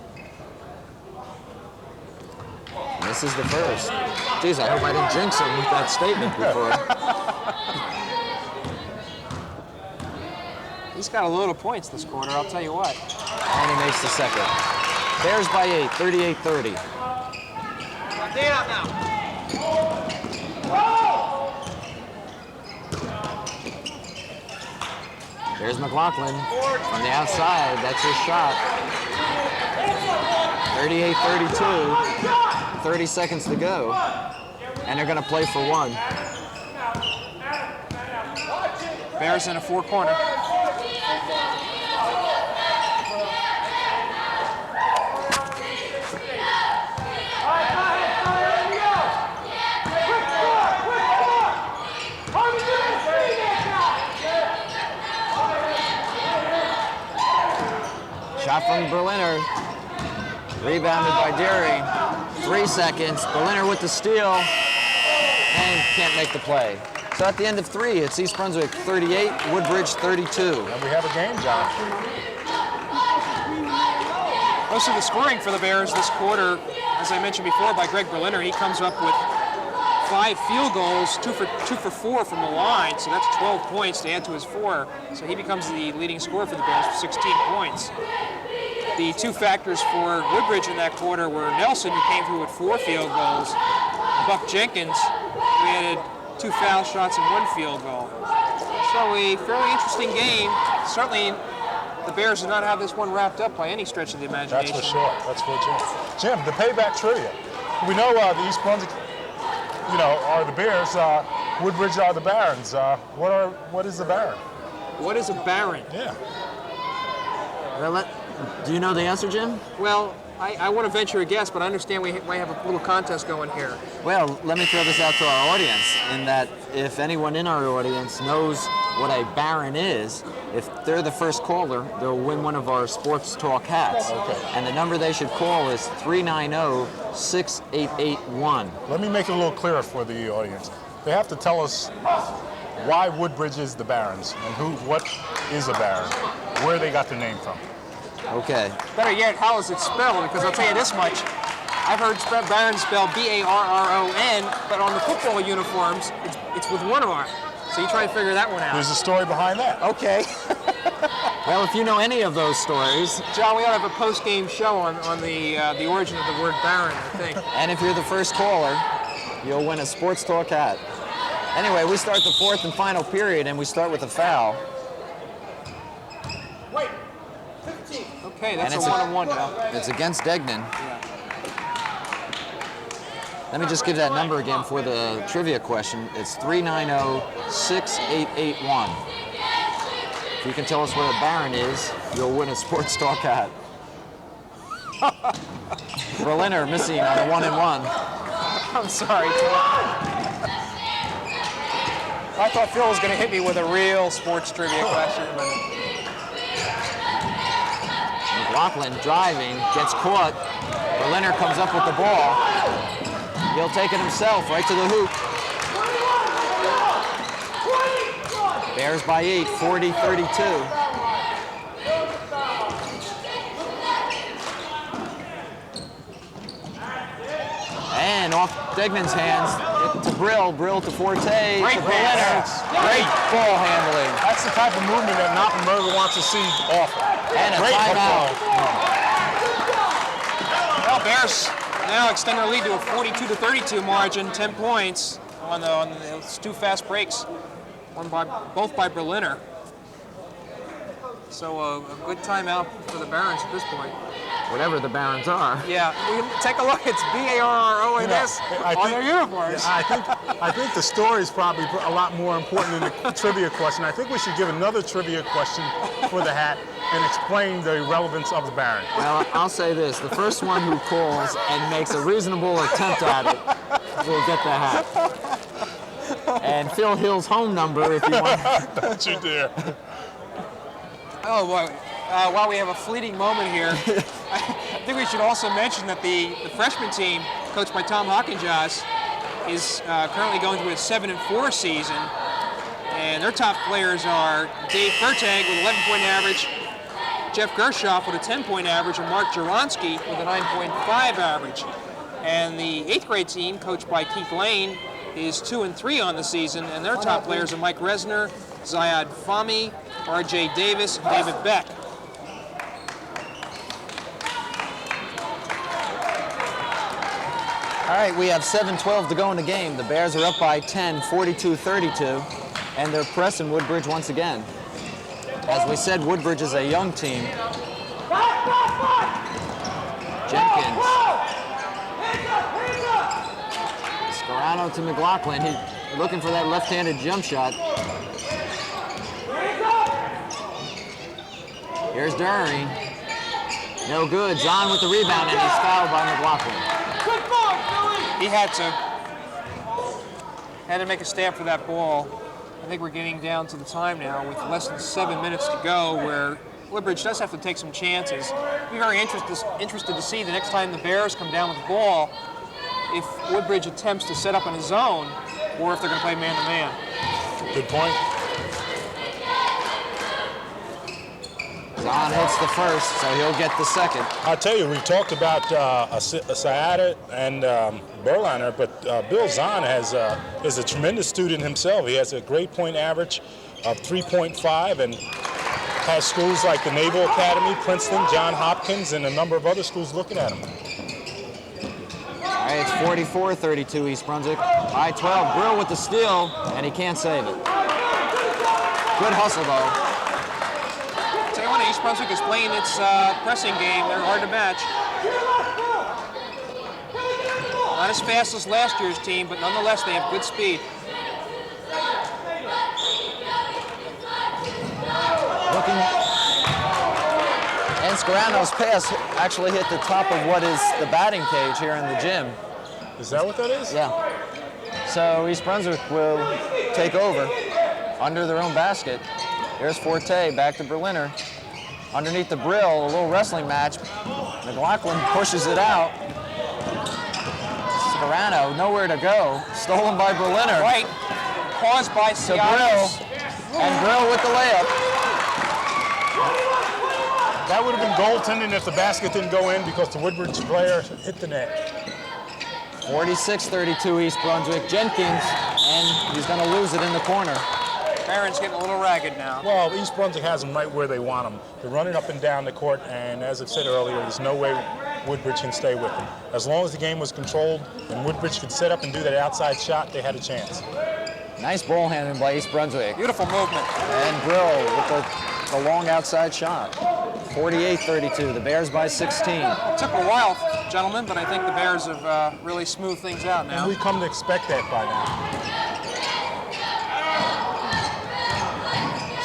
This is the first. Geez, I hope I didn't jinx him with that statement before. He's got a load of points this quarter, I'll tell you what. And he makes the second. Bears by 8, 38-30. Stay out now. There's McLaughlin from the outside. That's his shot. 38-32. 30 seconds to go. And they're going to play for 1. Bears in a 4-corner. Shot from Berliner. Rebounded by Deary. 3 seconds. Berliner with the steal. And can't make the play. So at the end of 3, it's East Brunswick 38, Woodbridge 32. And we have a game, John. Most of the scoring for the Bears this quarter, as I mentioned before, by Greg Berliner. He comes up with 5 field goals, 2 for 4 from the line, so that's 12 points to add to his 4. So he becomes the leading scorer for the Bears with 16 points. The 2 factors for Woodbridge in that quarter were Nelson, who came through with 4 field goals, and Buck Jenkins, who added 2 foul shots and 1 field goal. So a fairly interesting game. Certainly the Bears do not have this one wrapped up by any stretch of the imagination. That's for sure. That's for sure. Jim, the payback trivia. We know the East Brunswick, are the Bears. Woodbridge are the Barons. What is the Baron? What is a Baron? Yeah. Do you know the answer, Jim? Well, I want to venture a guess, but I understand we might have a little contest going here. Well, let me throw this out to our audience, in that if anyone in our audience knows what a Baron is, if they're the first caller, they'll win one of our Sports Talk hats. Okay. And the number they should call is 390-6881. Let me make it a little clearer for the audience. They have to tell us why Woodbridge is the Barons and what is a Baron, where they got their name from. Okay. Better yet, how is it spelled? Because I'll tell you this much. I've heard Baron spelled B-A-R-R-O-N, but on the football uniforms, it's with one R. So you try to figure that one out. There's a story behind that. Okay. Well, if you know any of those stories, John, we ought to have a post-game show on the origin of the word Baron, I think. and if you're the first caller, you'll win a Sports Talk hat. Anyway, we start the fourth and final period, and we start with a foul. Wait. 15. Okay, that's And a it's a- one-on-one now. It's against Degnan. Let me just give that number again for the trivia question. It's 390-6881. If you can tell us what a Baron is, you'll win a Sports Talk hat. Berliner missing on a 1-and-1. I'm sorry, Tom. I thought Phil was going to hit me with a real sports trivia question, but McLaughlin driving, gets caught. Berliner comes up with the ball. He'll take it himself right to the hoop. Bears by 8, 40-32. And off Degnan's hands to Brill to Forte, Great to Berliner. pass. Great ball handling. That's the type of movement that Knoppenberger wants to see often. And a Great timeout. well, Bears now extend their lead to a 42-32 margin, 10 points on those two fast breaks, both by Berliner. So a good timeout for the Barons at this point. Whatever the Barons are. Yeah, take a look. It's B-A-R-R-O-N-S on their uniforms. I think the story is probably a lot more important than the trivia question. I think we should give another trivia question for the hat and explain the relevance of the Baron. Well, I'll say this. The first one who calls and makes a reasonable attempt at it will get the hat. And Phil Hill's home number if you want. Don't you dare. Oh, boy. While we have a fleeting moment here, I think we should also mention that the freshman team, coached by Tom Hockenjoss, is currently going through a 7-4 season. And their top players are Dave Fertag with 11-point average, Jeff Gershoff with a 10-point average, and Mark Jaronski with a 9.5 average. And the 8th grade team, coached by Keith Lane, is 2-3 on the season, and their top players are Mike Resner, Ziad Fahmy, R.J. Davis, and David Beck. All right, we have 7:12 to go in the game. The Bears are up by 10, 42-32, and they're pressing Woodbridge once again. As we said, Woodbridge is a young team. Jenkins. Scarano to McLaughlin. He's looking for that left-handed jump shot. Here's Dury. No good. Zahn with the rebound, and he's fouled by McLaughlin. He had to make a stand for that ball. I think we're getting down to the time now with less than 7 minutes to go where Woodbridge does have to take some chances. Be very interested to see the next time the Bears come down with the ball if Woodbridge attempts to set up in a zone or if they're going to play man-to-man. Good point. Zahn hits the first, so he'll get the second. I'll tell you, we talked about Sayada and Berliner, but Bill Zahn is a tremendous student himself. He has a great point average of 3.5 and has schools like the Naval Academy, Princeton, Johns Hopkins, and a number of other schools looking at him. All right, it's 44-32 East Brunswick. By 12, Brill with the steal, and he can't save it. Good hustle, though. Tell you what, East Brunswick is playing its pressing game. They're hard to match. Not as fast as last year's team, but nonetheless, they have good speed. Looking, and Scarano's pass actually hit the top of what is the batting cage here in the gym. Is that what that is? Yeah. So East Brunswick will take over under their own basket. Here's Forte, back to Berliner. Underneath the brill, a little wrestling match. McLaughlin pushes it out. Scarano, nowhere to go. Stolen by Berliner. Right. Caused by To Brill. And Brill with the layup. That would have been goaltending if the basket didn't go in because the Woodbridge player hit the net. 46-32 East Brunswick. Jenkins, and he's going to lose it in the corner. Barron's getting a little ragged now. Well, East Brunswick has them right where they want them. They're running up and down the court, and as I said earlier, there's no way Woodbridge can stay with them. As long as the game was controlled and Woodbridge could set up and do that outside shot, they had a chance. Nice ball handling by East Brunswick. Beautiful movement. And Brill with the long outside shot. 48-32, the Bears by 16. It took a while, gentlemen, but I think the Bears have really smoothed things out now. And we come to expect that by now.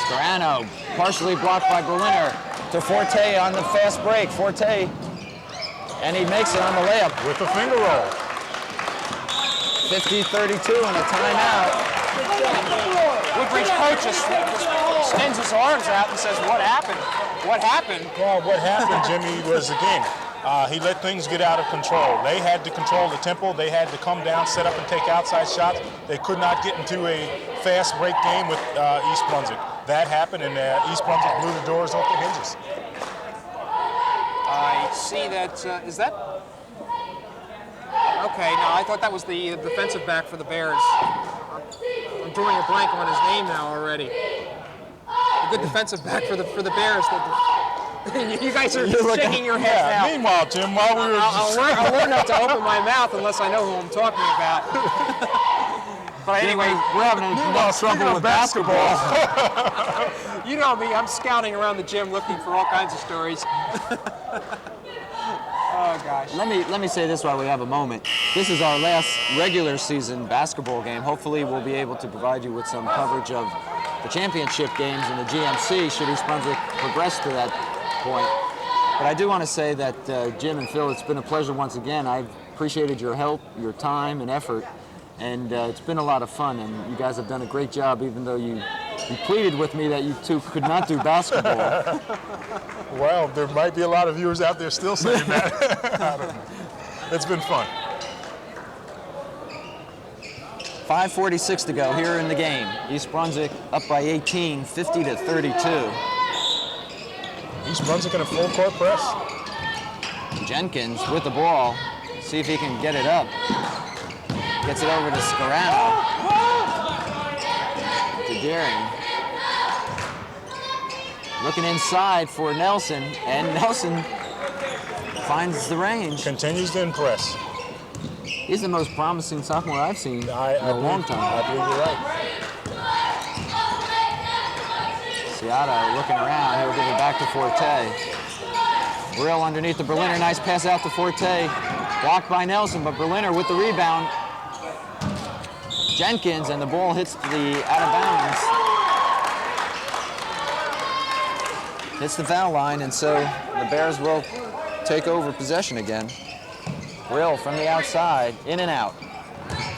Scarano, partially blocked by Berliner, to Forte on the fast break. Forte, and he makes it on the layup. With a finger roll. 50-32 and a timeout. Woodbridge coach just extends his arms out and says, "What happened? What happened?" Well, what happened, Jimmy, was again, he let things get out of control. They had to control the tempo. They had to come down, set up, and take outside shots. They could not get into a fast break game with East Brunswick. That happened, and East Brunswick blew the doors off the hinges. I see that. Is that? Okay, no, I thought that was the defensive back for the Bears. I'm drawing a blank on his name now already. A good defensive back for the Bears. You guys are shaking your heads now. Meanwhile, Jim, while we were I'll learn not to open my mouth unless I know who I'm talking about. But anyway, We're having trouble with basketball. you know me, I'm scouting around the gym looking for all kinds of stories. Oh, gosh. Let me say this while we have a moment. This is our last regular season basketball game. Hopefully we'll be able to provide you with some coverage of the championship games in the GMC should East Brunswick progress to that point. But I do want to say that Jim and Phil, it's been a pleasure once again. I've appreciated your help, your time and effort, and it's been a lot of fun, and you guys have done a great job, even though you pleaded with me that you two could not do basketball. Well, there might be a lot of viewers out there still saying that. I don't know. It's been fun. 5:46 to go here in the game. East Brunswick up by 18, 50-32. East Brunswick in a full court press. Jenkins with the ball. See if he can get it up. Gets it over to Scarano. To Deering. Looking inside for Nelson, and Nelson finds the range. Continues to impress. He's the most promising sophomore I've seen in I a long time. I believe you're right. Seattle looking around. He'll give it back to Forte. Brill underneath the Berliner. Nice pass out to Forte. Blocked by Nelson, but Berliner with the rebound. Jenkins, and the ball hits the out of bounds. Hits the foul line, and so the Bears will take over possession again. Brill from the outside, in and out.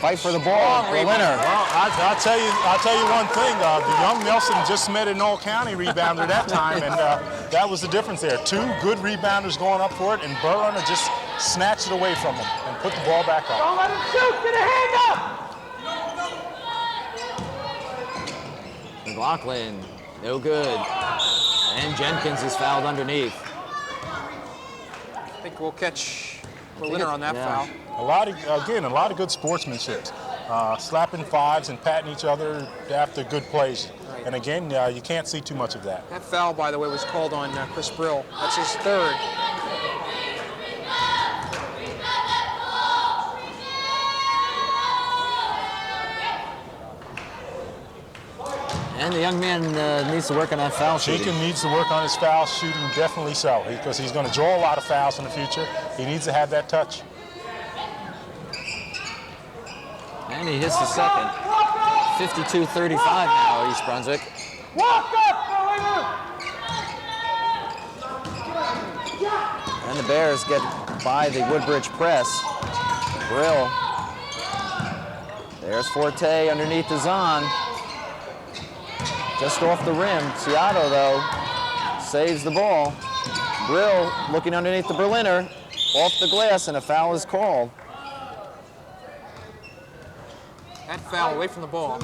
Fight for the ball, Berliner. Well, I'll tell you one thing. The young Nelson just met an all-county rebounder that time, and that was the difference there. Two good rebounders going up for it, and Berliner just snatched it away from him and put the ball back up. Don't let him shoot. Get a hand up. McLaughlin, no good. And Jenkins is fouled underneath. I think we'll catch Berliner on that Yeah. foul. A lot of good sportsmanship. Slapping fives and patting each other after good plays. Right. And again, you can't see too much of that. That foul, by the way, was called on Chris Brill. That's his third. And the young man needs to work on that foul shooting. Deacon needs to work on his foul shooting, definitely so, because he's going to draw a lot of fouls in the future. He needs to have that touch. And he hits the second. 52-35 now, East Brunswick. Walk up, Berliner. the Bears get by the Woodbridge press. Brill. There's Forte underneath the Zahn. Just off the rim. Ciato, though, saves the ball. Brill looking underneath the Berliner. Off the glass, and a foul is called. That foul away from the ball.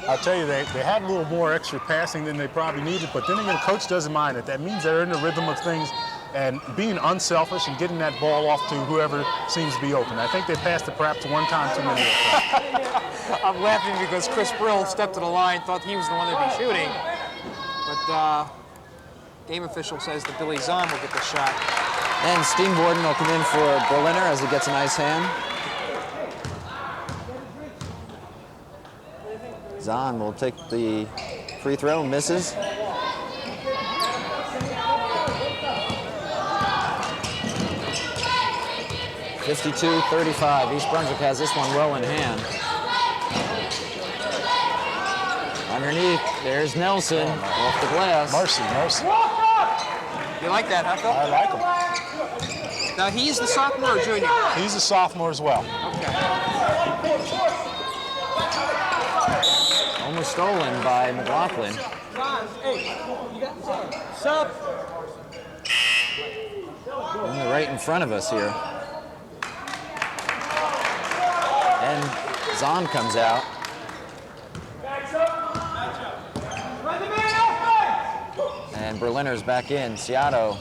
I'll tell you, they had a little more extra passing than they probably needed, but then again, the coach doesn't mind it. That means they're in the rhythm of things and being unselfish and getting that ball off to whoever seems to be open. I think they passed it perhaps one time too many. I'm laughing because Chris Brill stepped to the line, thought he was the one that'd be shooting. But game official says that Billy Zahn will get the shot. And Steenvoorden will come in for Berliner as he gets a nice hand. Zahn will take the free throw, misses. (52-35). East Brunswick has this one well in hand. Underneath, there's Nelson off the glass. Mercy. You like that, huh, Phil? I like him. Now, he's the sophomore or junior? He's a sophomore as well. Okay. Almost stolen by McLaughlin. Sub. And they're right in front of us here. And Zahn comes out. And Berliner's back in. Ciato.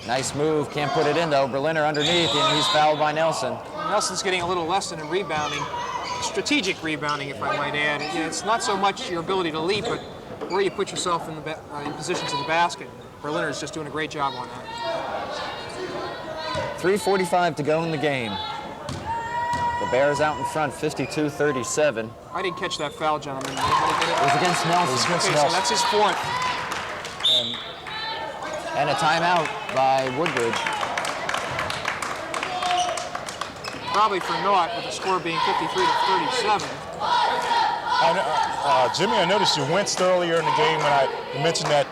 Nice move. Can't put it in, though. Berliner underneath, and he's fouled by Nelson. Nelson's getting a little lesson in rebounding. Strategic rebounding, if I might add. You know, it's not so much your ability to leap, but where you put yourself in the in positions in the basket. Berliner's just doing a great job on that. 3:45 to go in the game. The Bears out in front, 52-37. I didn't catch that foul, gentlemen. It was against Nelson. Okay, so that's his fourth. And a timeout by Woodbridge. Probably for naught, with the score being 53-37. Jimmy, I noticed you winced earlier in the game when I mentioned that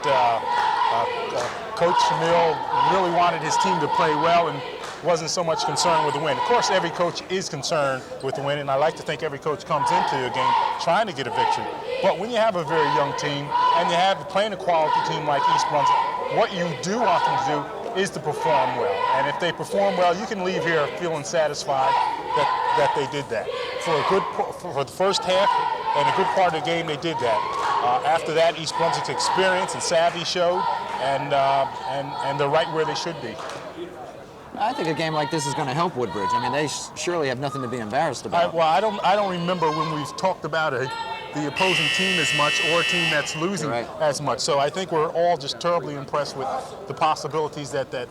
Coach Mill really wanted his team to play well and wasn't so much concerned with the win. Of course, every coach is concerned with the win, and I like to think every coach comes into a game trying to get a victory. But when you have a very young team and you have playing a quality team like East Brunswick, what you do want them to do is to perform well. And if they perform well, you can leave here feeling satisfied that they did that. For the first half and a good part of the game, they did that. After that, East Brunswick's experience and savvy showed, and they're right where they should be. I think a game like this is going to help Woodbridge. I mean, they surely have nothing to be embarrassed about. I don't remember when we've talked about the opposing team as much or a team that's losing as much. So I think we're all just terribly impressed with the possibilities that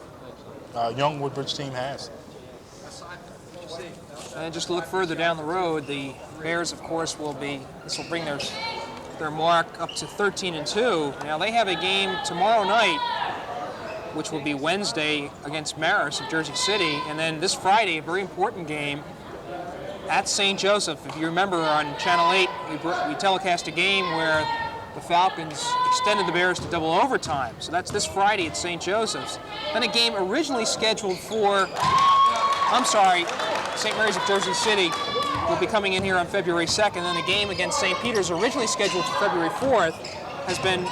young Woodbridge team has. And just to look further down the road, the Bears, of course, this will bring their mark up to 13-2. Now they have a game tomorrow night, which will be Wednesday against Marist of Jersey City, and then this Friday, a very important game at St. Joseph. If you remember, on Channel 8, we telecast a game where the Falcons extended the Bears to double overtime. So that's this Friday at St. Joseph's. Then a game originally scheduled for, St. Mary's of Jersey City will be coming in here on February 2nd. Then a game against St. Peter's, originally scheduled for February 4th, has been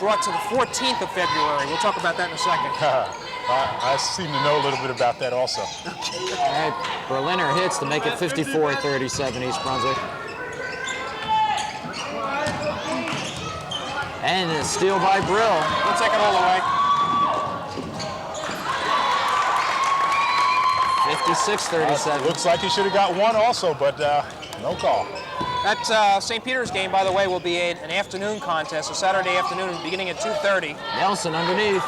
brought to the 14th of February. We'll talk about that in a second. I seem to know a little bit about that also. All right, Berliner hits to make it 54-37 East Brunswick. And a steal by Brill. We'll take it all the way. 56-37. Looks like he should have got one also, but no call. That St. Peter's game, by the way, will be an afternoon contest, a Saturday afternoon beginning at 2:30. Nelson underneath.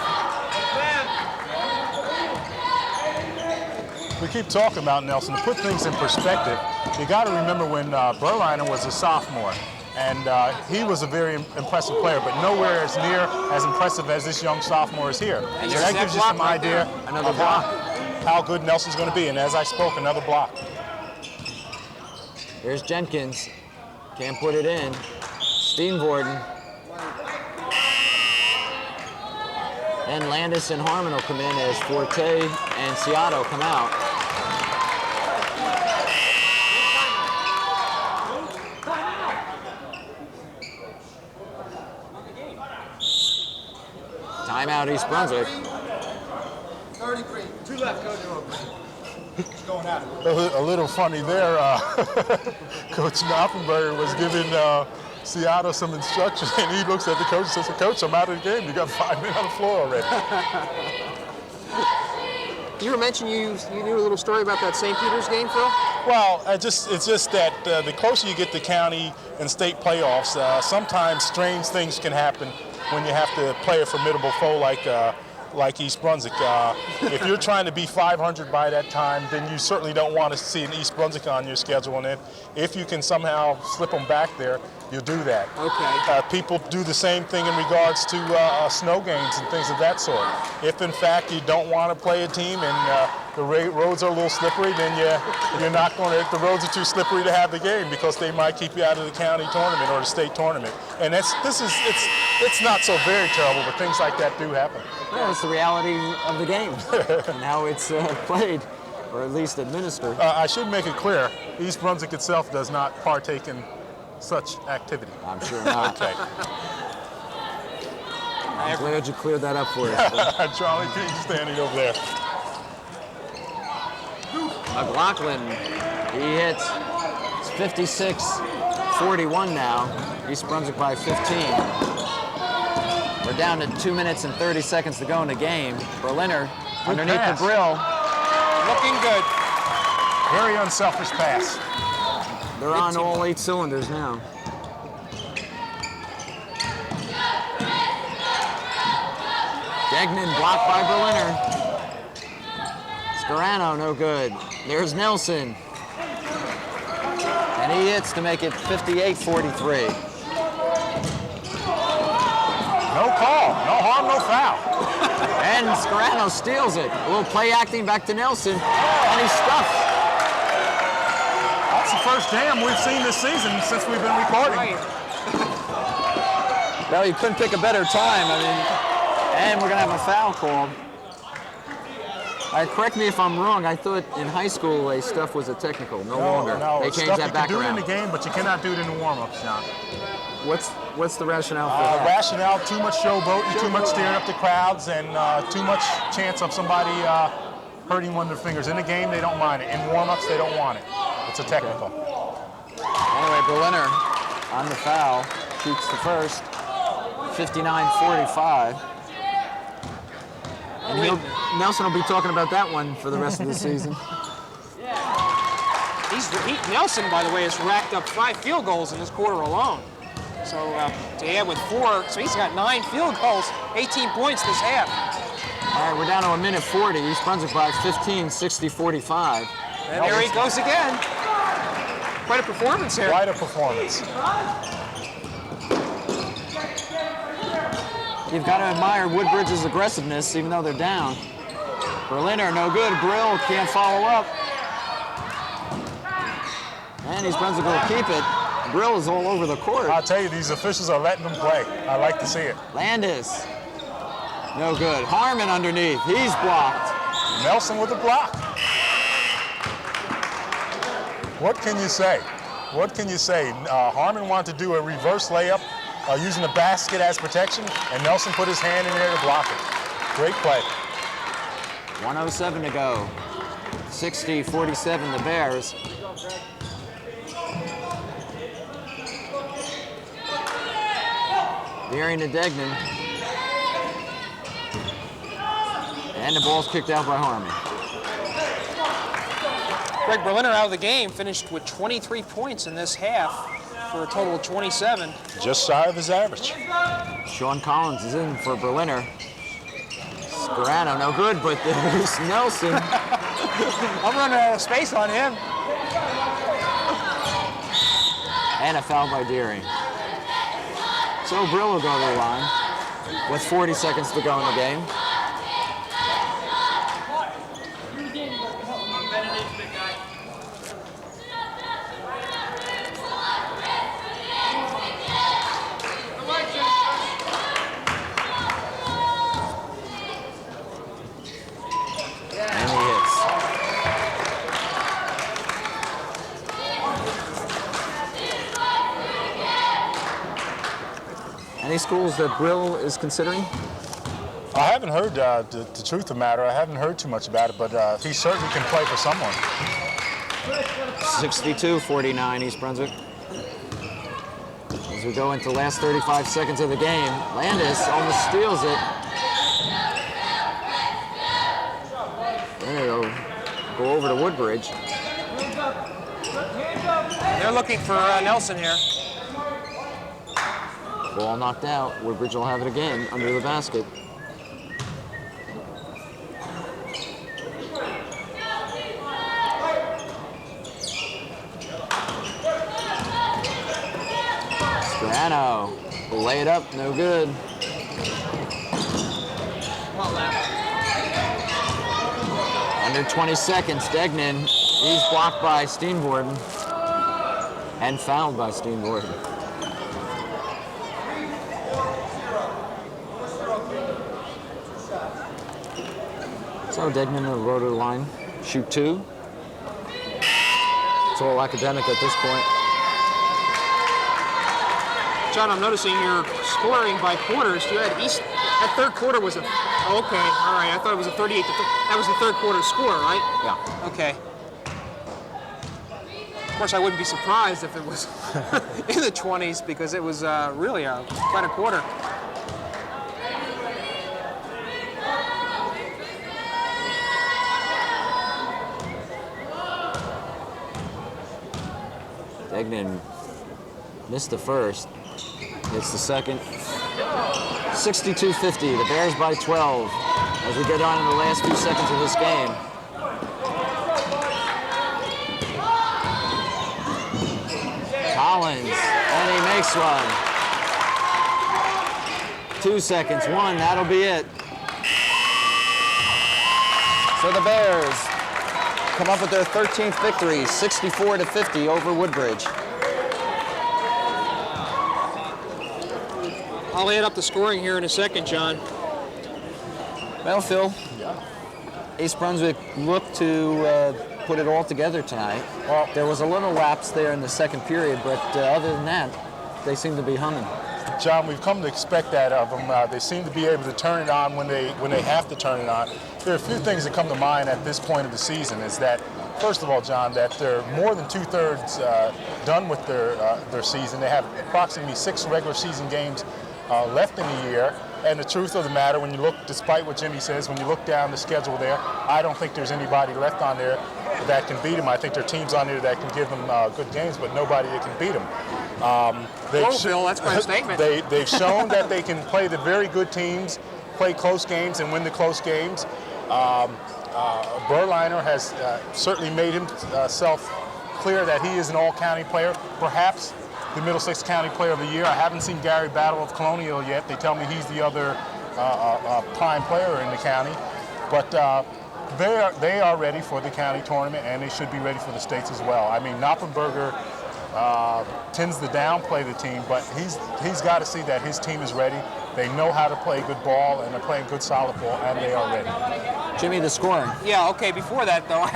We keep talking about Nelson. To put things in perspective, you got to remember when Berliner was a sophomore, and he was a very impressive player, but nowhere as near as impressive as this young sophomore is here. And So that gives you some idea Another of block. how good Nelson's going to be. And as I spoke, another block. Here's Jenkins. Can't put it in. Steenvoorden. Then Landis and Harmon will come in as Forte and Ciato come out. Timeout East Brunswick. 33. 2 left, Coach. Going at it. A little funny there. Coach Knoppenberger was giving Ciato some instructions, and he looks at the coach and says, "Coach, I'm out of the game. You got 5 men on the floor already." You were mentioning you knew a little story about that St. Peter's game, Phil? Well, it's just that the closer you get to county and state playoffs, sometimes strange things can happen when you have to play a formidable foe like East Brunswick. If you're trying to be 500 by that time, then you certainly don't want to see an East Brunswick on your schedule. And if you can somehow slip them back there, you'll do that. Okay. People do the same thing in regards to snow games and things of that sort. If in fact you don't want to play a team and the roads are a little slippery, then you're not going to. If the roads are too slippery to have the game, because they might keep you out of the county tournament or the state tournament. And it's not so very terrible, but things like that do happen. Well, it's the reality of the game and how it's played, or at least administered. I should make it clear, East Brunswick itself does not partake in such activity. I'm sure not. Okay. I'm glad you cleared that up for us. Charlie King standing over there. McLaughlin, he hits. It's 56-41 now. East Brunswick by 15. We're down to 2 minutes and 30 seconds to go in the game. Berliner underneath pass. the grill. Looking good. Very unselfish pass. They're on all 8 cylinders now. Degnan blocked by Berliner. Scarano, no good. There's Nelson. And he hits to make it 58-43. No call, no harm, no foul. And Scarano steals it. A little play acting back to Nelson. And he's stuffed. That's the first jam we've seen this season since we've been recording. Right. Well, you couldn't pick a better time. And we're going to have a foul called. Correct me if I'm wrong. I thought in high school a stuff was a technical. No longer. No, They changed that back you can do it around. in the game, but you cannot do it in the warm-ups, John. What's the rationale for that? Rationale, too much showboating, too much steering up the crowds, and too much chance of somebody hurting one of their fingers. In the game, they don't mind it. In warm-ups, they don't want it. It's a technical. Anyway, Berliner on the foul. Shoots the first. 59-45. And Nelson will be talking about that one for the rest of the season. Nelson, by the way, has racked up 5 field goals in this quarter alone. So to add with 4, so he's got 9 field goals, 18 points this half. All right, we're down to 1:40. East Brunswick by 15, 60-45. And there he goes again. Quite a performance here. Quite a performance. You've got to admire Woodbridge's aggressiveness, even though they're down. Berliner, no good. Grill can't follow up. And East Brunswick will keep it. Grill is all over the court. I'll tell you, these officials are letting them play. I like to see it. Landis, no good. Harmon underneath, he's blocked. Nelson with the block. What can you say? What can you say? Harmon wanted to do a reverse layup using a basket as protection, and Nelson put his hand in there to block it. Great play. 1:07 to go. 60-47 the Bears. Deering to Degnan. And the ball's kicked out by Harmon. Greg Berliner out of the game, finished with 23 points in this half for a total of 27. Just shy of his average. Sean Collins is in for Berliner. Scarano, no good, but there's Nelson. I'm running out of space on him. And a foul by Deering. So Brill will go to the line with 40 seconds to go in the game. any schools that Brill is considering? I haven't heard the truth of the matter. I haven't heard too much about it, but he certainly can play for someone. 62-49 East Brunswick. As we go into the last 35 seconds of the game, Landis almost steals it. And it'll go over to Woodbridge. They're looking for Nelson here. Ball knocked out. Woodbridge will have it again under the basket. Strano will lay it up, no good. Under 20 seconds, Degnan, he's blocked by Steenvoorden and fouled by Steenvoorden. So Degnan will go to the line, shoot 2. It's all academic at this point. John, I'm noticing you're scoring by quarters. You had East. That third quarter was a. Oh, okay, all right. I thought it was a 38. That was the third quarter score, right? Yeah. Okay. Of course, I wouldn't be surprised if it was in the 20s because it was really quite a quarter. Degnan missed the first. It's the second. 62-50. The Bears by 12 as we get on in the last few seconds of this game. Collins, and he makes one. 2 seconds, 1, that'll be it. So the Bears come up with their 13th victory, 64-50 over Woodbridge. I'll add up the scoring here in a second, John. Well, Phil, East Brunswick looked to put it all together tonight. Well, there was a little lapse there in the second period, but other than that, they seem to be humming. John, we've come to expect that of them. They seem to be able to turn it on when they have to turn it on. There are a few things that come to mind at this point of the season. Is that, first of all, John, that they're more than 2/3 done with their season. They have approximately 6 regular season games left in the year. And the truth of the matter, when you look, despite what Jimmy says, when you look down the schedule there, I don't think there's anybody left on there that can beat them. I think there are teams on there that can give them good games, but nobody that can beat them. Phil, that's my statement. They've shown that they can play the very good teams, play close games, and win the close games. Berliner has certainly made himself clear that he is an all-county player, perhaps the Middlesex County Player of the Year. I haven't seen Gary Battle of Colonial yet. They tell me he's the other prime player in the county. But they are ready for the county tournament, and they should be ready for the states as well. I mean, Knoppenberger tends to downplay the team, but he's got to see that his team is ready. They know how to play good ball, and they're playing good solid ball, and they are ready. Jimmy, the scoring. Yeah, okay, before that, though,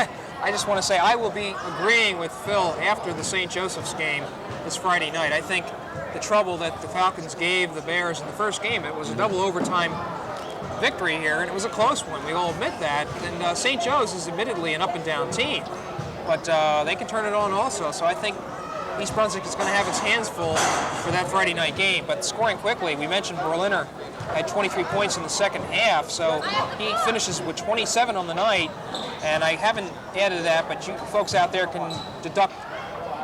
I just want to say I will be agreeing with Phil after the St. Joseph's game this Friday night. I think the trouble that the Falcons gave the Bears in the first game, it was a double overtime victory here, and it was a close one. We all admit that. And St. Joe's is admittedly an up-and-down team, but they can turn it on also. So I think East Brunswick is going to have its hands full for that Friday night game. But scoring quickly, we mentioned Berliner had 23 points in the second half, so he finishes with 27 on the night. And I haven't added that, but you folks out there can deduct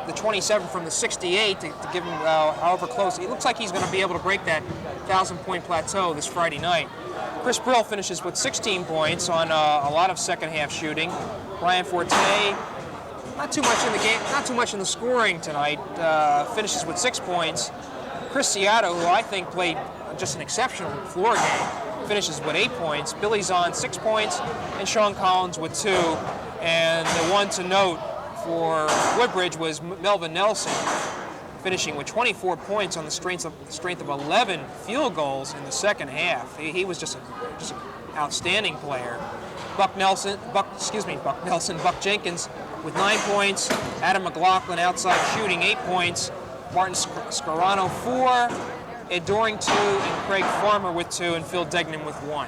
the 27 from the 68 to give him however close. It looks like he's going to be able to break that 1,000-point plateau this Friday night. Chris Brill finishes with 16 points on a lot of second-half shooting. Brian Forte, not too much in the game, not too much in the scoring tonight. Finishes with 6 points. Chris Ciato, who I think played just an exceptional floor game, finishes with 8 points. Billy Zahn 6 points, and Sean Collins with 2. And the one to note for Woodbridge was Melvin Nelson, finishing with 24 points on the strength of 11 field goals in the second half. He was just an outstanding player. Buck Jenkins with 9 points. Adam McLaughlin outside shooting 8 points. Martin Scarano 4. Ed Doring 2, and Craig Farmer with 2, and Phil Degnan with 1.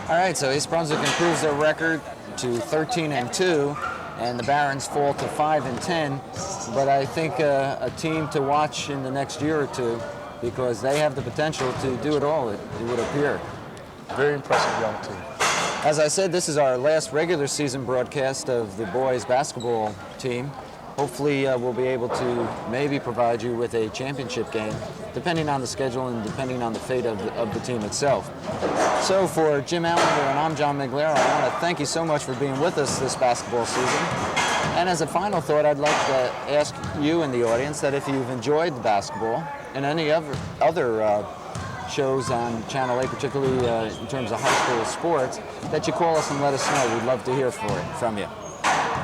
All right, so East Brunswick improves their record to 13-2, and the Barons fall to 5-10. But I think a team to watch in the next year or two, because they have the potential to do it all, it would appear. Very impressive young team. As I said, this is our last regular season broadcast of the boys basketball team. Hopefully we'll be able to maybe provide you with a championship game, depending on the schedule and depending on the fate of the team itself. So for Jim Allinder and I'm John Meggiolaro, I want to thank you so much for being with us this basketball season. And as a final thought, I'd like to ask you in the audience that if you've enjoyed the basketball and any other shows on Channel 8, particularly in terms of high school sports, that you call us and let us know. We'd love to hear from you.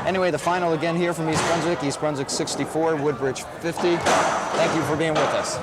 Anyway, the final again here from East Brunswick 64, Woodbridge 50. Thank you for being with us.